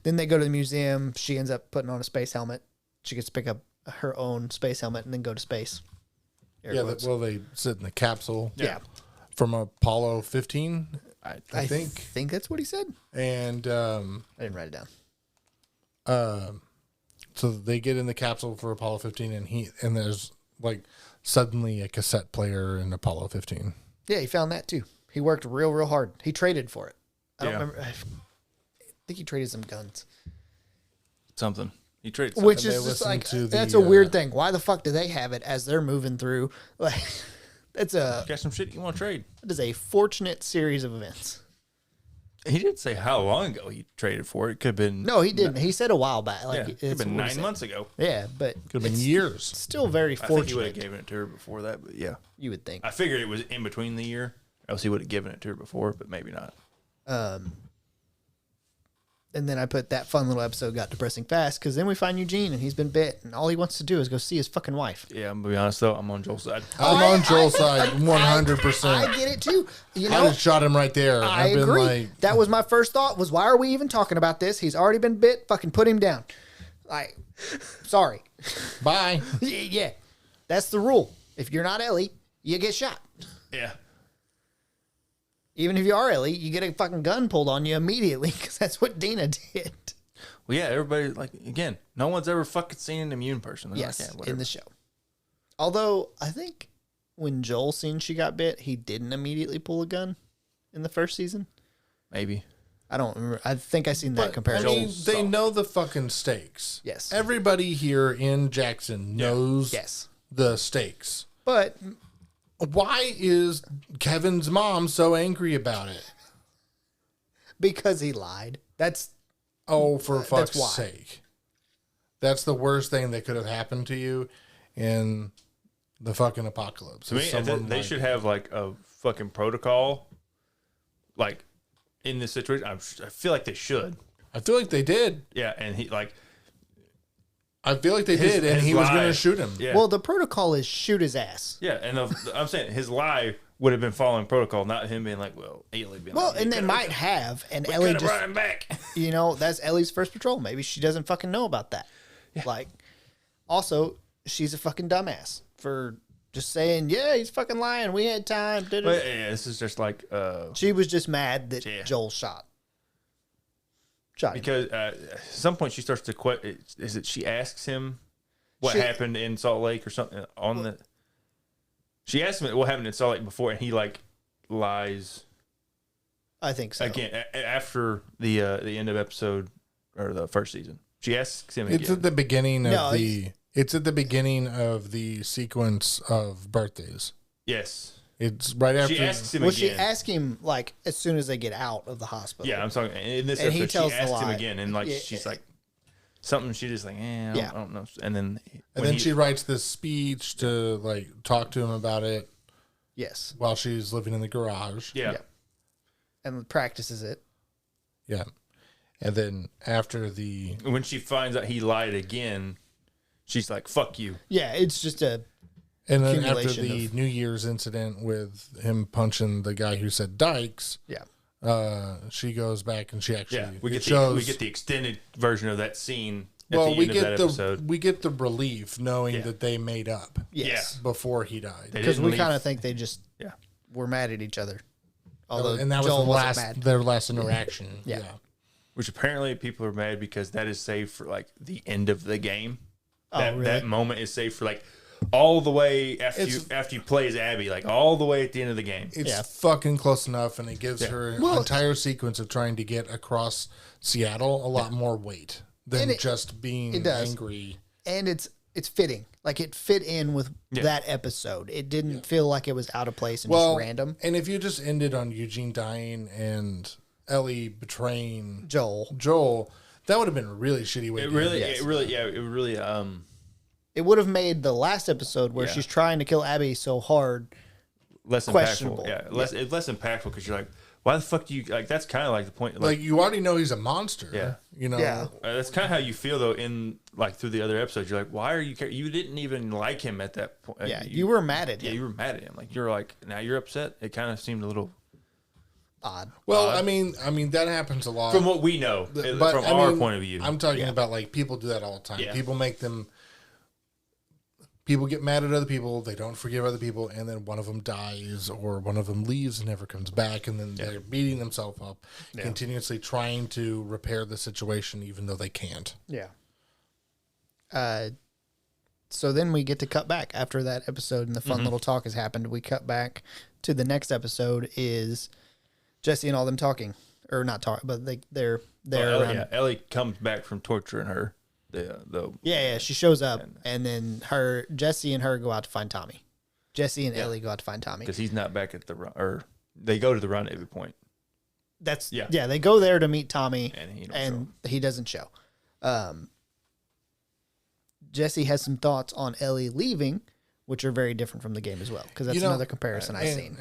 Then they go to the museum. She ends up putting on a space helmet. She gets to pick up her own space helmet and then go to space. They sit in the capsule. Yeah. From Apollo 15. I think that's what he said. And I didn't write it down. So they get in the capsule for Apollo 15, and there's like suddenly a cassette player in Apollo 15. Yeah, he found that too. He worked real hard. He traded for it. I don't remember. I think he traded some guns. Something. He traded something. Which is just like, that's a weird thing. Why the fuck do they have it as they're moving through? Like, got some shit you want to trade. It is a fortunate series of events. He didn't say how long ago he traded for it. It could have been. No, he didn't. He said a while back. Like, it could have been 9 months ago. Yeah, but could have been years. Still very fortunate. I think he would have given it to her before that, but yeah. You would think. I figured it was in between the year, else he would have given it to her before, but maybe not. And then I put that fun little episode got depressing fast because then we find Eugene and he's been bit and all he wants to do is go see his fucking wife. Yeah, I'm gonna be honest though, I'm on Joel's side. I'm on Joel's side 100%. I get it too. You know, I just shot him right there. I agree. That was my first thought was why are we even talking about this? He's already been bit. Fucking put him down. Like, sorry. Bye. Yeah, that's the rule. If you're not Ellie, you get shot. Yeah. Even if you are Ellie, you get a fucking gun pulled on you immediately because that's what Dina did. Well, yeah, everybody, like, again, no one's ever fucking seen an immune person. They're Yes, like, in the show. Although, I think when Joel seen she got bit, he didn't immediately pull a gun in the first season. Maybe. I don't remember. I think I seen that comparison. I mean, they know the fucking stakes. Yes. Everybody here in Jackson knows the stakes. But why is Kevin's mom so angry about it? Because he lied. That's for fuck's sake. That's the worst thing that could have happened to you in the fucking apocalypse. To me, they should have like a fucking protocol, like in this situation. I feel like they should. I feel like they did. Yeah, and he like. I feel like they did, and he was going to shoot him. Yeah. Well, the protocol is shoot his ass. Yeah, and I'm saying his lie would have been following protocol, not him being like, well, Ellie being well, like, and they might have, and Ellie just run him back. You know, that's Ellie's first patrol. Maybe she doesn't fucking know about that. Yeah. Like, also, she's a fucking dumbass for just saying, yeah, he's fucking lying. We had time. But, yeah, this is just like she was just mad that Joel shot because at some point she starts to question. Is it she asks him what happened in Salt Lake or something on the? She asked him what happened in Salt Lake before, and he like lies. I think so. Again, after the end of episode or the first season, she asks him. Again. It's at the beginning of It's at the beginning of the sequence of birthdays. Yes. It's right after. She asks him again. She asks him like as soon as they get out of the hospital. Yeah, I'm talking in this episode. She asks him again, and like she's like something. She just like, I don't know. And then she writes this speech to like talk to him about it. Yes. While she's living in the garage. Yeah. And practices it. Yeah. And then when she finds out he lied again, she's like, "Fuck you." Yeah, it's just a. And then after the New Year's incident with him punching the guy who said Dykes, she goes back and she actually we get the extended version of that scene. We get the relief knowing that they made up. Yes, before he died, because we kind of think they just were mad at each other. Although and that Joel was their last interaction. Yeah. Which apparently people are mad because that is saved for like the end of the game. Really? That moment is saved for like all the way after you play as Abby, like all the way at the end of the game. It's fucking close enough, and it gives her an entire sequence of trying to get across Seattle a lot more weight than just being angry. And it's fitting. Like it fit in with that episode. It didn't feel like it was out of place and just random. And if you just ended on Eugene dying and Ellie betraying Joel, that would have been a really shitty way. It would have made the last episode where she's trying to kill Abby so hard less questionable. Impactful. Yeah, it's less impactful because you're like, why the fuck do you like? That's kind of like the point. Like you already know he's a monster. Yeah, you know. Yeah, that's kind of how you feel though. In like through the other episodes, you're like, why are you? You didn't even like him at that point. Yeah, you were mad at him. Yeah, you were mad at him. Like you're like now you're upset. It kind of seemed a little odd. Well, I mean that happens a lot from what we know, from our point of view. I'm talking about like people do that all the time. Yeah. people get mad at other people, they don't forgive other people, and then one of them dies or one of them leaves and never comes back, and then they're beating themselves up, continuously trying to repair the situation even though they can't. Yeah. So then we get to cut back after that episode and the fun little talk has happened. We cut back to the next episode is Jesse and all them talking. Or not talking, but they're Ellie comes back from torturing her. She shows up, and then Jesse and her go out to find Tommy. Jesse and Ellie go out to find Tommy because he's not back at the run, or they go to the rendezvous point. They go there to meet Tommy, and he doesn't show. Jesse has some thoughts on Ellie leaving, which are very different from the game as well, because that's another comparison I've seen.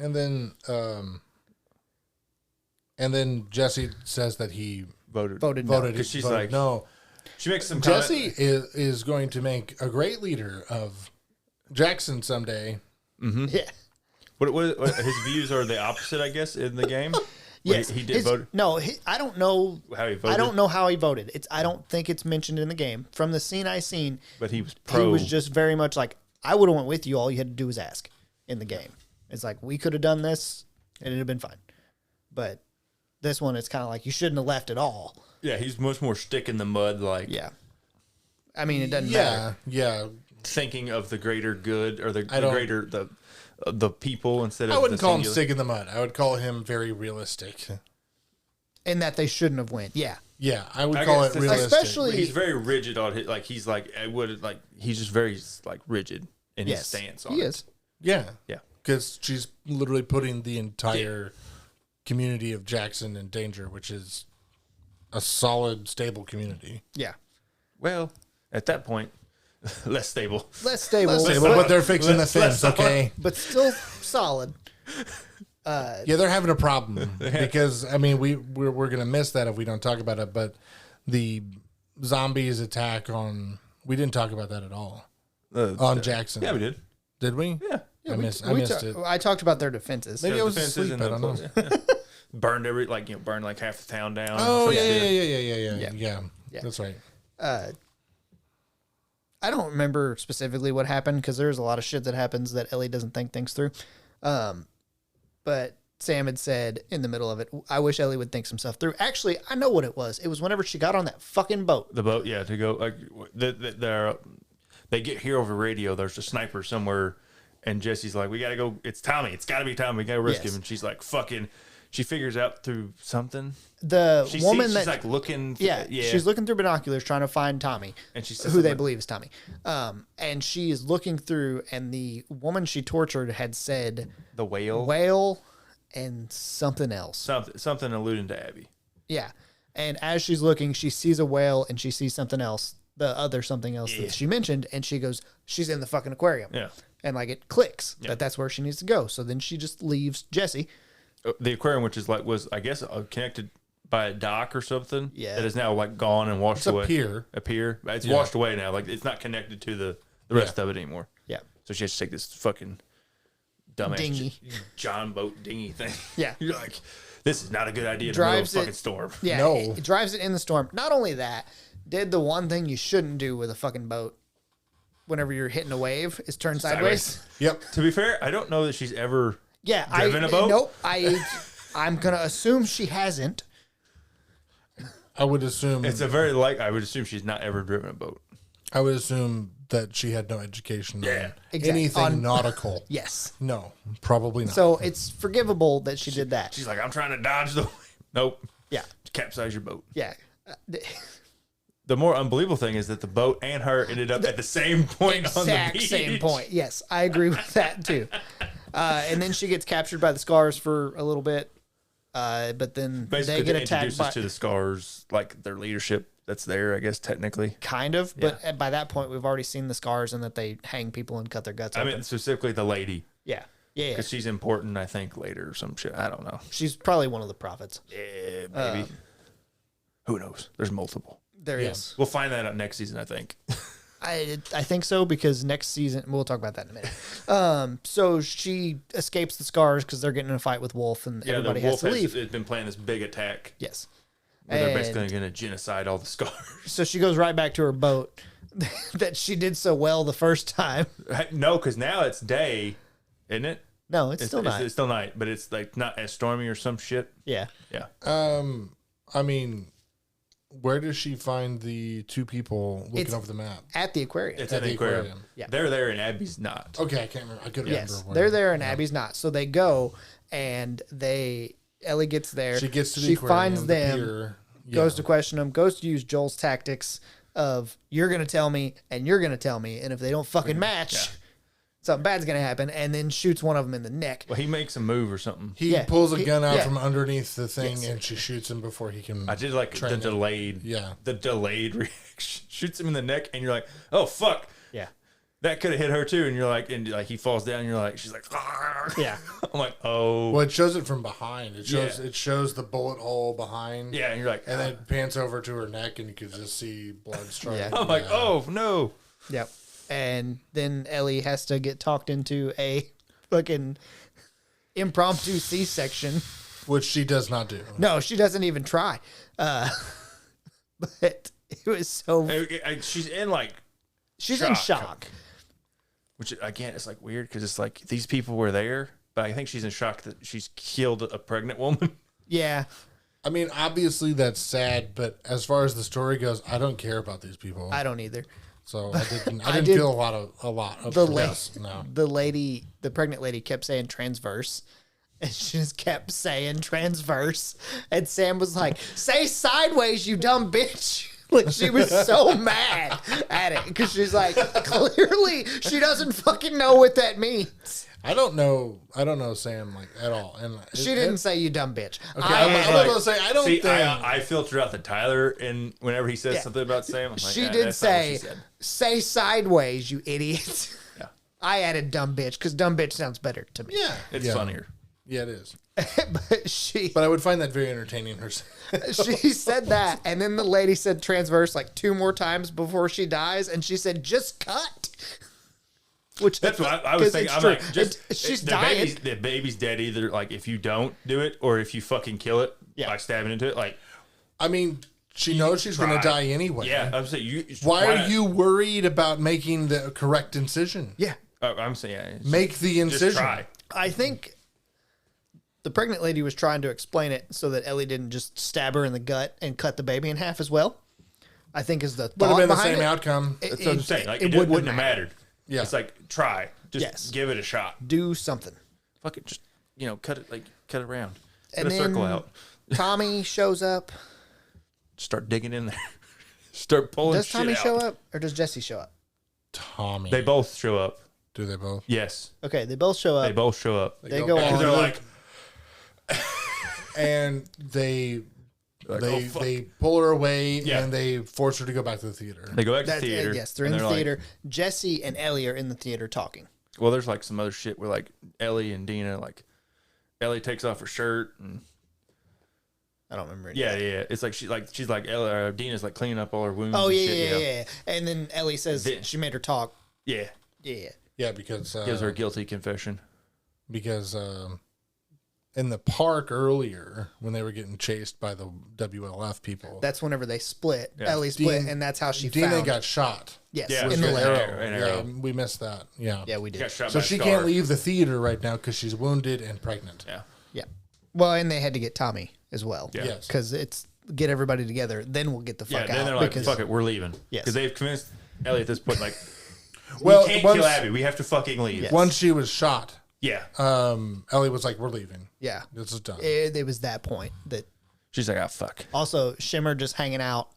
And then Jesse says that he voted because she's like no. She makes some. Jesse is going to make a great leader of Jackson someday. Mm-hmm. Yeah. What his views are the opposite, I guess, in the game. Yes, he did vote. No, I don't know how he voted. I don't know how he voted. I don't think it's mentioned in the game. From the scene I seen, but he was pro. He was just very much like, I would have went with you. All you had to do was ask in the game. It's like, we could have done this and it'd have been fine. But this one, it's kind of like, you shouldn't have left at all. Yeah, he's much more stick in the mud. Like, yeah. I mean, it doesn't matter. Yeah. Thinking of the greater good or the greater the people instead of. I wouldn't call him stick in the mud. I would call him very realistic. And that they shouldn't have went. Yeah. Yeah, I would call it realistic. Especially, he's very rigid on his. Like he's like I would like he's just very like rigid in his stance on it. He is. Yeah. Yeah. Because she's literally putting the entire community of Jackson in danger, which is a solid, stable community. Yeah. Well, at that point, less stable. Less stable, but they're fixing the fence, okay? But still solid. Yeah, they're having a problem because I mean we're gonna miss that if we don't talk about it. But the zombies attack on we didn't talk about that at all on Jackson. Yeah, we did. Did we? Yeah. I missed it. I talked about their defenses. Maybe I was asleep. I don't know. Burned burned like half the town down. Oh yeah. That's right. I don't remember specifically what happened because there's a lot of shit that happens that Ellie doesn't think things through. But Sam had said in the middle of it, I wish Ellie would think some stuff through. Actually, I know what it was. It was whenever she got on that fucking boat. The boat, yeah, to go. Like, they get here over radio. There's a sniper somewhere, and Jesse's like, we got to go. It's Tommy. It's got to be Tommy. We got to risk him. And she's like, fucking. She figures out through something. She's like looking. She's looking through binoculars trying to find Tommy, and she says who they believe is Tommy. And she is looking through, and the woman she tortured had said the whale, and something else, something alluding to Abby. Yeah, and as she's looking, she sees a whale, and she sees something else, the other something else that she mentioned, and she goes, "She's in the fucking aquarium." Yeah, and like it clicks that that's where she needs to go. So then she just leaves Jesse. The aquarium, which is I guess connected by a dock or something. Yeah, that is now like gone and washed away. A pier. It's washed away now. Like it's not connected to the rest of it anymore. Yeah. So she has to take this fucking dumbass dinghy, John boat dinghy thing. Yeah. You're like, this is not a good idea. Drives in the middle of a fucking storm. Yeah. No. It drives it in the storm. Not only that, did the one thing you shouldn't do with a fucking boat whenever you're hitting a wave is turn sideways. Yep. To be fair, I don't know that she's ever. Yeah, driven a boat? Nope. I'm gonna assume she hasn't. I would assume It's a very I would assume she's not ever driven a boat. I would assume that she had no education on Exactly. anything nautical. Yes. No, probably not. So it's forgivable that she did that. She's like, I'm trying to dodge the. Nope. Yeah. Capsize your boat. Yeah. The more unbelievable thing is that the boat and her ended up at the same point on the beach. Same point. Yes, I agree with that too. And then she gets captured by the Scars for a little bit, but then basically they get attacked introduce us to the Scars, like their leadership that's there, I guess technically. Kind of, but by that point we've already seen the Scars and that they hang people and cut their guts open. I mean specifically the lady. Yeah. Because she's important, I think, later or some shit. I don't know. She's probably one of the prophets. Yeah, maybe. Who knows? There's multiple. There is. We'll find that out next season, I think. I think so because next season we'll talk about that in a minute. So she escapes the Scars because they're getting in a fight with Wolf and everybody has to leave. It's been planning this big attack. Yes, where they're basically going to genocide all the Scars. So she goes right back to her boat. that she did so well the first time. No, because now it's day, isn't it? No, it's still night. It's still night, but it's like not as stormy or some shit. Yeah. Yeah. I mean, where does she find the two people looking over the map? At the aquarium. It's at the aquarium. Yeah. They're there and Abby's not. Okay, I can't remember. I couldn't remember. Yes, they're there and Abby's not. So they go and Ellie gets there. She gets to the she aquarium, finds them, pier. goes to question them, goes to use Joel's tactics of you're going to tell me and you're going to tell me. And if they don't fucking match, something bad's going to happen. And then shoots one of them in the neck. Well, he makes a move or something. He pulls a gun out from underneath the thing and she shoots him before he can. I did like the delayed. Yeah. The delayed reaction. Shoots him in the neck and you're like, oh, fuck. Yeah. That could have hit her too. And you're like, he falls down and you're like, she's like, argh. Yeah. I'm like, oh. Well, it shows it from behind. It shows the bullet hole behind. Yeah. And you're like, and then it pans over to her neck and you can just see blood starting. Yeah. I'm like, oh, no. Yep. And then Ellie has to get talked into a fucking impromptu C-section. Which she does not do. No, she doesn't even try. But it was so... She's in like... She's in shock. Which, again, it's like weird because it's like these people were there, but I think she's in shock that she's killed a pregnant woman. Yeah. I mean, obviously that's sad, but as far as the story goes, I don't care about these people. I don't either. So I didn't feel a lot of the lady, the pregnant lady kept saying transverse. And she just kept saying transverse. And Sam was like, say sideways, you dumb bitch. Like, she was so mad at it because she's like, clearly she doesn't fucking know what that means. I don't know Sam like at all, and she didn't say you dumb bitch. Okay, I was gonna say I don't think I filter out the Tyler, and whenever he says something about Sam, I'm like, she did say sideways, you idiot. Yeah, I added dumb bitch because dumb bitch sounds better to me. Yeah, it's funnier. Yeah, it is. But I would find that very entertaining herself. She said that, and then the lady said transverse like 2 more times before she dies, and she said just cut. Which that's what I was thinking. I'm true. like, she's dying. The baby's dead either. Like if you don't do it, or if you fucking kill it by stabbing into it. Like, I mean, she knows she's going to die anyway. Yeah, I'm saying Why are you worried about making the correct incision? Yeah, I'm saying make the incision. Just try. I think the pregnant lady was trying to explain it so that Ellie didn't just stab her in the gut and cut the baby in half as well. I think is the thought would have been the behind same it. outcome. That's what I'm saying. Like it wouldn't have mattered. Yeah, it's like try, just give it a shot, do something. Fuck it, just cut it around, and put a circle out. Tommy shows up. Start digging in there. Start pulling. Does Tommy show up or does Jesse show up? Tommy. They both show up. Do they both? Yes. Okay, they both show up. They both show up. They go on. They're like, and they pull her away and they force her to go back to the theater. They go back to the theater. Yes, they're in the theater. Jesse and Ellie are in the theater talking. Well, there's like some other shit where like Ellie and Dina, like Ellie takes off her shirt and I don't remember. Yeah. It's like she's like Ellie, Dina's like cleaning up all her wounds. Oh and yeah, shit, yeah. And then Ellie says she made her talk. Yeah. Yeah, because gives her a guilty confession. Because in the park earlier, when they were getting chased by the WLF people, that's whenever they split. Yeah. Ellie split, and that's how Dina got shot. Yes, in the leg. Yeah, we missed that. Yeah, we did. So she can't leave the theater right now because she's wounded and pregnant. Yeah. Well, and they had to get Tommy as well. Yeah. Yes, because it's get everybody together, then we'll get the fuck out. Then they're like, fuck it, we're leaving. Yes, because they've convinced Ellie at this point, like, well, we can't kill Abby. We have to fucking leave. Yes. Once she was shot. Yeah. Ellie was like, we're leaving. Yeah. This is done. It was that point that she's like, fuck. Also, Shimmer just hanging out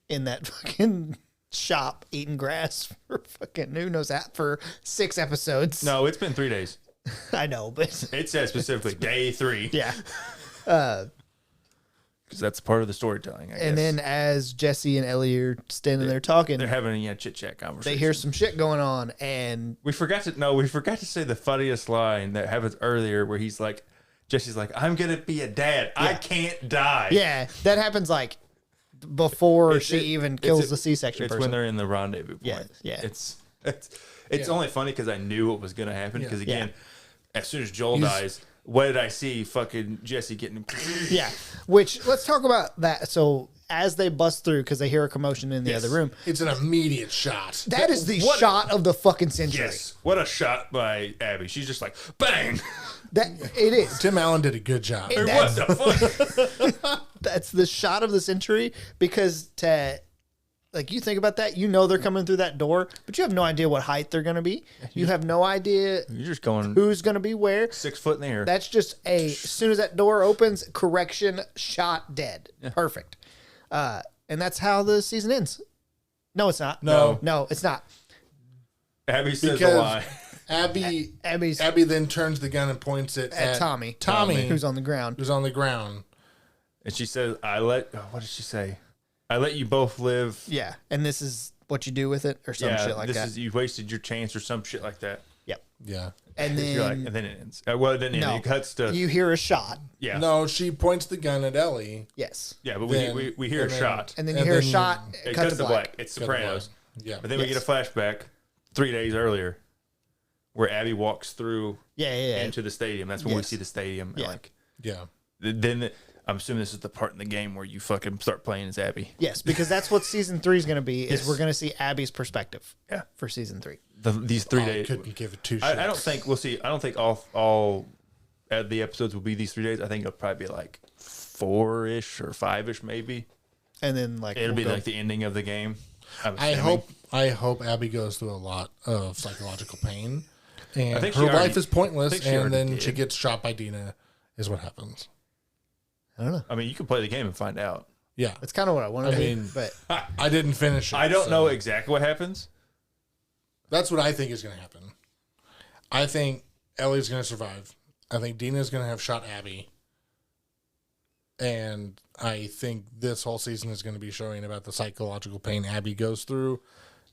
in that fucking shop eating grass for fucking who knows that for 6 episodes. No, it's been 3 days. I know, but it says specifically day 3. Yeah. Because that's part of the storytelling, I guess. And then as Jesse and Ellie are standing there talking, they're having a chit-chat conversation. They hear some shit going on, and we forgot to say the funniest line that happens earlier where he's like, Jesse's like, I'm going to be a dad. Yeah. I can't die. Yeah, that happens like before she even kills the C-section person. It's when they're in the rendezvous point. Yeah. It's only funny because I knew what was going to happen because, again, as soon as Joel dies... What did I see? Fucking Jesse getting... Yeah. Which, let's talk about that. So, as they bust through because they hear a commotion in the other room. It's an immediate shot. That is the shot of the fucking century. Yes. What a shot by Abby. She's just like, bang. That it is. Tim Allen did a good job. What the fuck? That's the shot of the century because like you think about that, you know they're coming through that door, but you have no idea what height they're going to be. You have no idea You're just going who's going to be where. 6 foot in the air. That's just as soon as that door opens, correction, shot, dead. Yeah. Perfect. And that's how the season ends. No, it's not. No, it's not. Abby says a lie. Abby then turns the gun and points it at Tommy. Who's on the ground. And she says, what did she say? I let you both live. Yeah. And this is what you do with it or some shit like that. You wasted your chance or some shit like that. Yep. Yeah. And then, and then it ends. Well, it didn't end. It cuts to. You hear a shot. Yeah. No, she points the gun at Ellie. Yes. Yeah, but we hear a shot. And then you hear a shot. It cuts to black. It's Sopranos. Yeah. But then we get a flashback 3 days earlier where Abby walks through into the stadium. That's when we see the stadium. Yeah. Then I'm assuming this is the part in the game where you fucking start playing as Abby. Yes, because that's what season 3 is going to be. Is we're going to see Abby's perspective. Yeah. For season 3. These 3 days. I couldn't give it 2 shits. I don't think we'll see. I don't think all the episodes will be these 3 days. I think it'll probably be like 4-ish or 5-ish maybe. And then it'll be like the ending of the game. I hope Abby goes through a lot of psychological pain, and I think her life is pointless, and then she gets shot by Dina. Is what happens. I don't know. I mean, you can play the game and find out. Yeah, that's kind of what I wanted. But I didn't finish it. I don't know exactly what happens. That's what I think is going to happen. I think Ellie's going to survive. I think Dina's going to have shot Abby. And I think this whole season is going to be showing about the psychological pain Abby goes through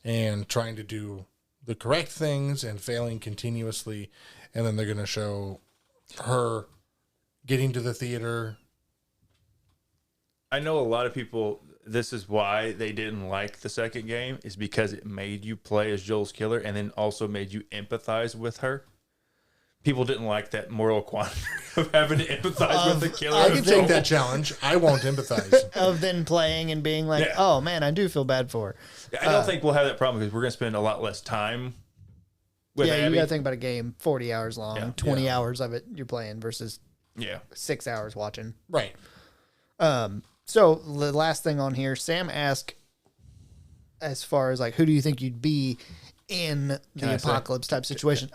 and trying to do the correct things and failing continuously. And then they're going to show her getting to the theater. I know a lot of people, this is why they didn't like the second game, is because it made you play as Joel's killer and then also made you empathize with her. People didn't like that moral quandary of having to empathize with the killer. I can take that challenge. I won't empathize. Of then playing and being like, oh man, I do feel bad for her. I don't think we'll have that problem because we're going to spend a lot less time with Abby. You got to think about a game 40 hours long, 20 hours of it you're playing versus 6 hours watching. Right. So the last thing on here, Sam asked, as far as like, who do you think you'd be in the apocalypse type situation?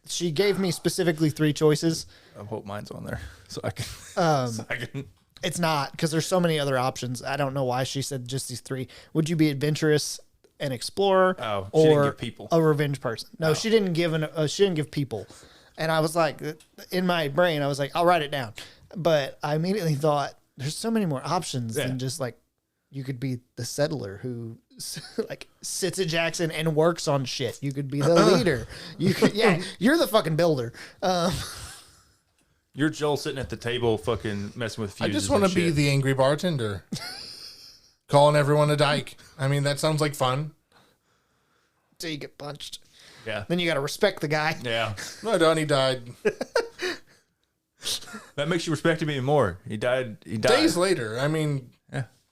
She gave me specifically 3 choices. I hope mine's on there so I can. It's not because there's so many other options. I don't know why she said just these 3. Would you be adventurous, an explorer, or people. A revenge person? No, she didn't give she didn't give people. And I was like, in my brain, I was like, I'll write it down. But I immediately thought, there's so many more options than just like, you could be the settler who like sits at Jackson and works on shit. You could be the leader. You could, you're the fucking builder. You're Joel sitting at the table fucking messing with fuses. I just want to be the angry bartender. Calling everyone a dyke. I mean, that sounds like fun. Till you get punched. Yeah. Then you got to respect the guy. Yeah. No, Donnie died. That makes you respect him even more. He died. Days later. I mean,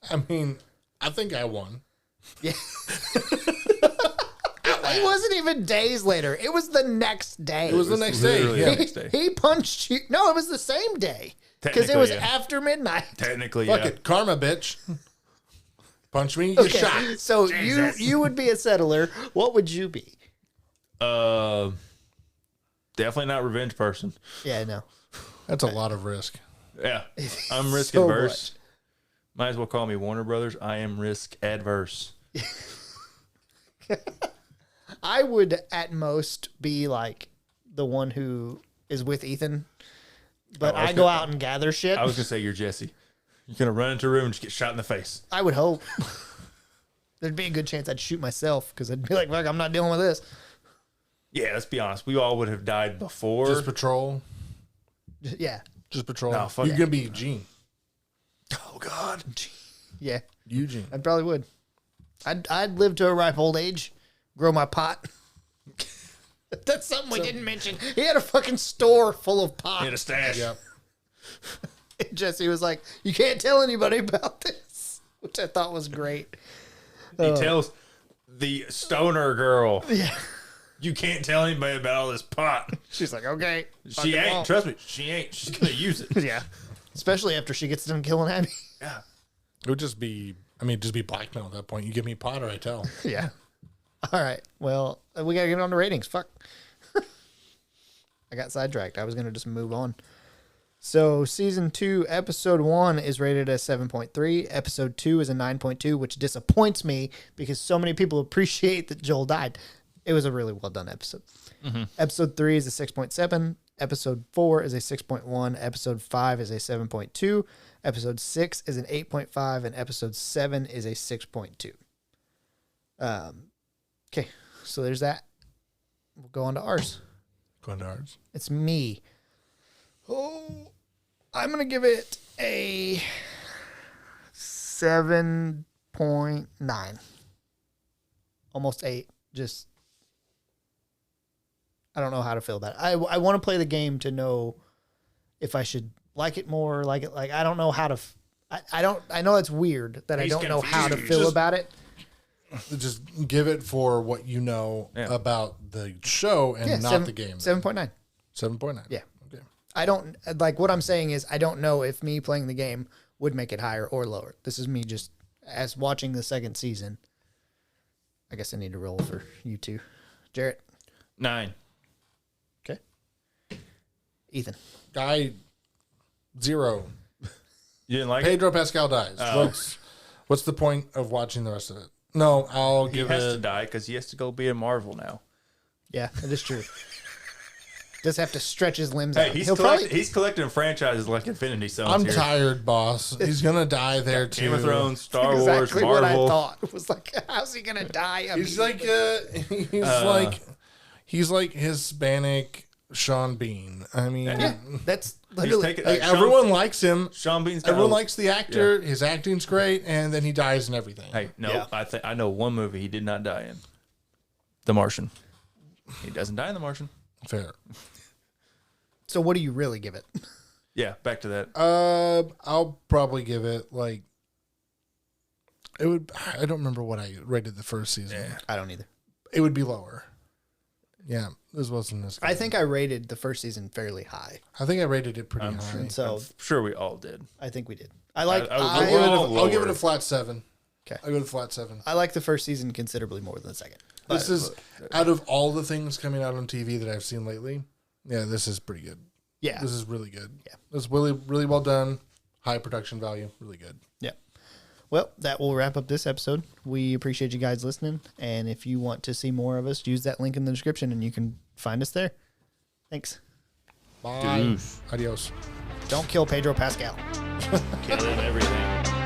I think I won. Yeah. It wasn't even days later. It was the next day. It was the next day. Yeah. He punched you. No, it was the same day. Because it was after midnight. Technically, Fuck it. Karma, bitch. Punch me, you get shot. So you would be a settler. What would you be? Definitely not revenge person. Yeah, no. That's a lot of risk. Yeah. I'm risk adverse. Might as well call me Warner Brothers. I am risk adverse. I would at most be like the one who is with Ethan, but I go out and gather shit. I was going to say you're Jesse. You're going to run into a room and just get shot in the face. I would hope. There'd be a good chance I'd shoot myself because I'd be like, fuck, I'm not dealing with this. Yeah, let's be honest. We all would have died before. Just patrol. Yeah. Just patrol. No, fuck You're going to be Eugene. Oh, God. Yeah. Eugene. I probably would. I'd live to a ripe old age, grow my pot. That's something we didn't mention. He had a fucking store full of pot. He had a stash. Yep. Jesse was like, you can't tell anybody about this. which I thought was great. He tells the stoner girl, Yeah. you can't tell anybody about all this pot. She's like, okay. She ain't. Trust me, she ain't. She's going to use it. Yeah. Especially after she gets done killing Abby. Yeah. It would just be blackmail at that point. You give me pot or I tell. Yeah. All right. Well, we got to get on to ratings. Fuck. I got sidetracked. I was going to just move on. So, season 2, episode 1 is rated as 7.3. Episode 2 is a 9.2, which disappoints me because so many people appreciate that Joel died. It was a really well done episode. Mm-hmm. Episode 3 is a 6.7. Episode 4 is a 6.1. Episode 5 is a 7.2. Episode 6 is an 8.5. And episode 7 is a 6.2. Okay, so there's that. We'll go on to ours. It's me. Oh, I'm going to give it a 7.9. Almost 8. Just, I don't know how to feel about it. I want to play the game to know if I should like it more or like it. Like, I don't know how to, I know it's weird that I don't know how to feel about it. Just give it for what you know about the show and not the game. 7.9. 7.9. Yeah. Okay. I don't, like, what I'm saying is I don't know if me playing the game would make it higher or lower. This is me just, as watching the second season. I guess I need to roll for you two. Jarrett? 9. Okay. Ethan? 0. You didn't like Pedro Pascal dies. What's the point of watching the rest of it? No, I'll give it. He has to die because he has to go be a Marvel now. Yeah, that is true. Does have to stretch his limbs Hey, out. He's collecting franchises like Infinity Stones. I'm tired, boss. He's gonna die there too. Game of Thrones, Star exactly Wars, Marvel. what I thought. It was like, how's he gonna die? He's like Hispanic Sean Bean. I mean, yeah, that's literally everyone likes him. Sean Bean's everyone likes the actor. Yeah. His acting's great, and then he dies and everything. Hey, no, I know one movie he did not die in. The Martian. He doesn't die in The Martian. Fair. So what do you really give it? Yeah, back to that. I'll probably give it like. It would. I don't remember what I rated the first season. Yeah. I don't either. It would be lower. Yeah, this wasn't as good. I think I rated the first season fairly high. I think I rated it pretty high. So I'm sure we all did. I think we did. I'll give it a flat 7. Okay. I'll go to flat 7. I like the first season considerably more than the second. This is out of all the things coming out on TV that I've seen lately. Yeah, this is pretty good. Yeah, this is really good. Yeah, it's really, really well done. High production value. Really good. Yeah. Well, that will wrap up this episode. We appreciate you guys listening. And if you want to see more of us, use that link in the description and you can find us there. Thanks. Bye. Adios. Don't kill Pedro Pascal. Kill him everything.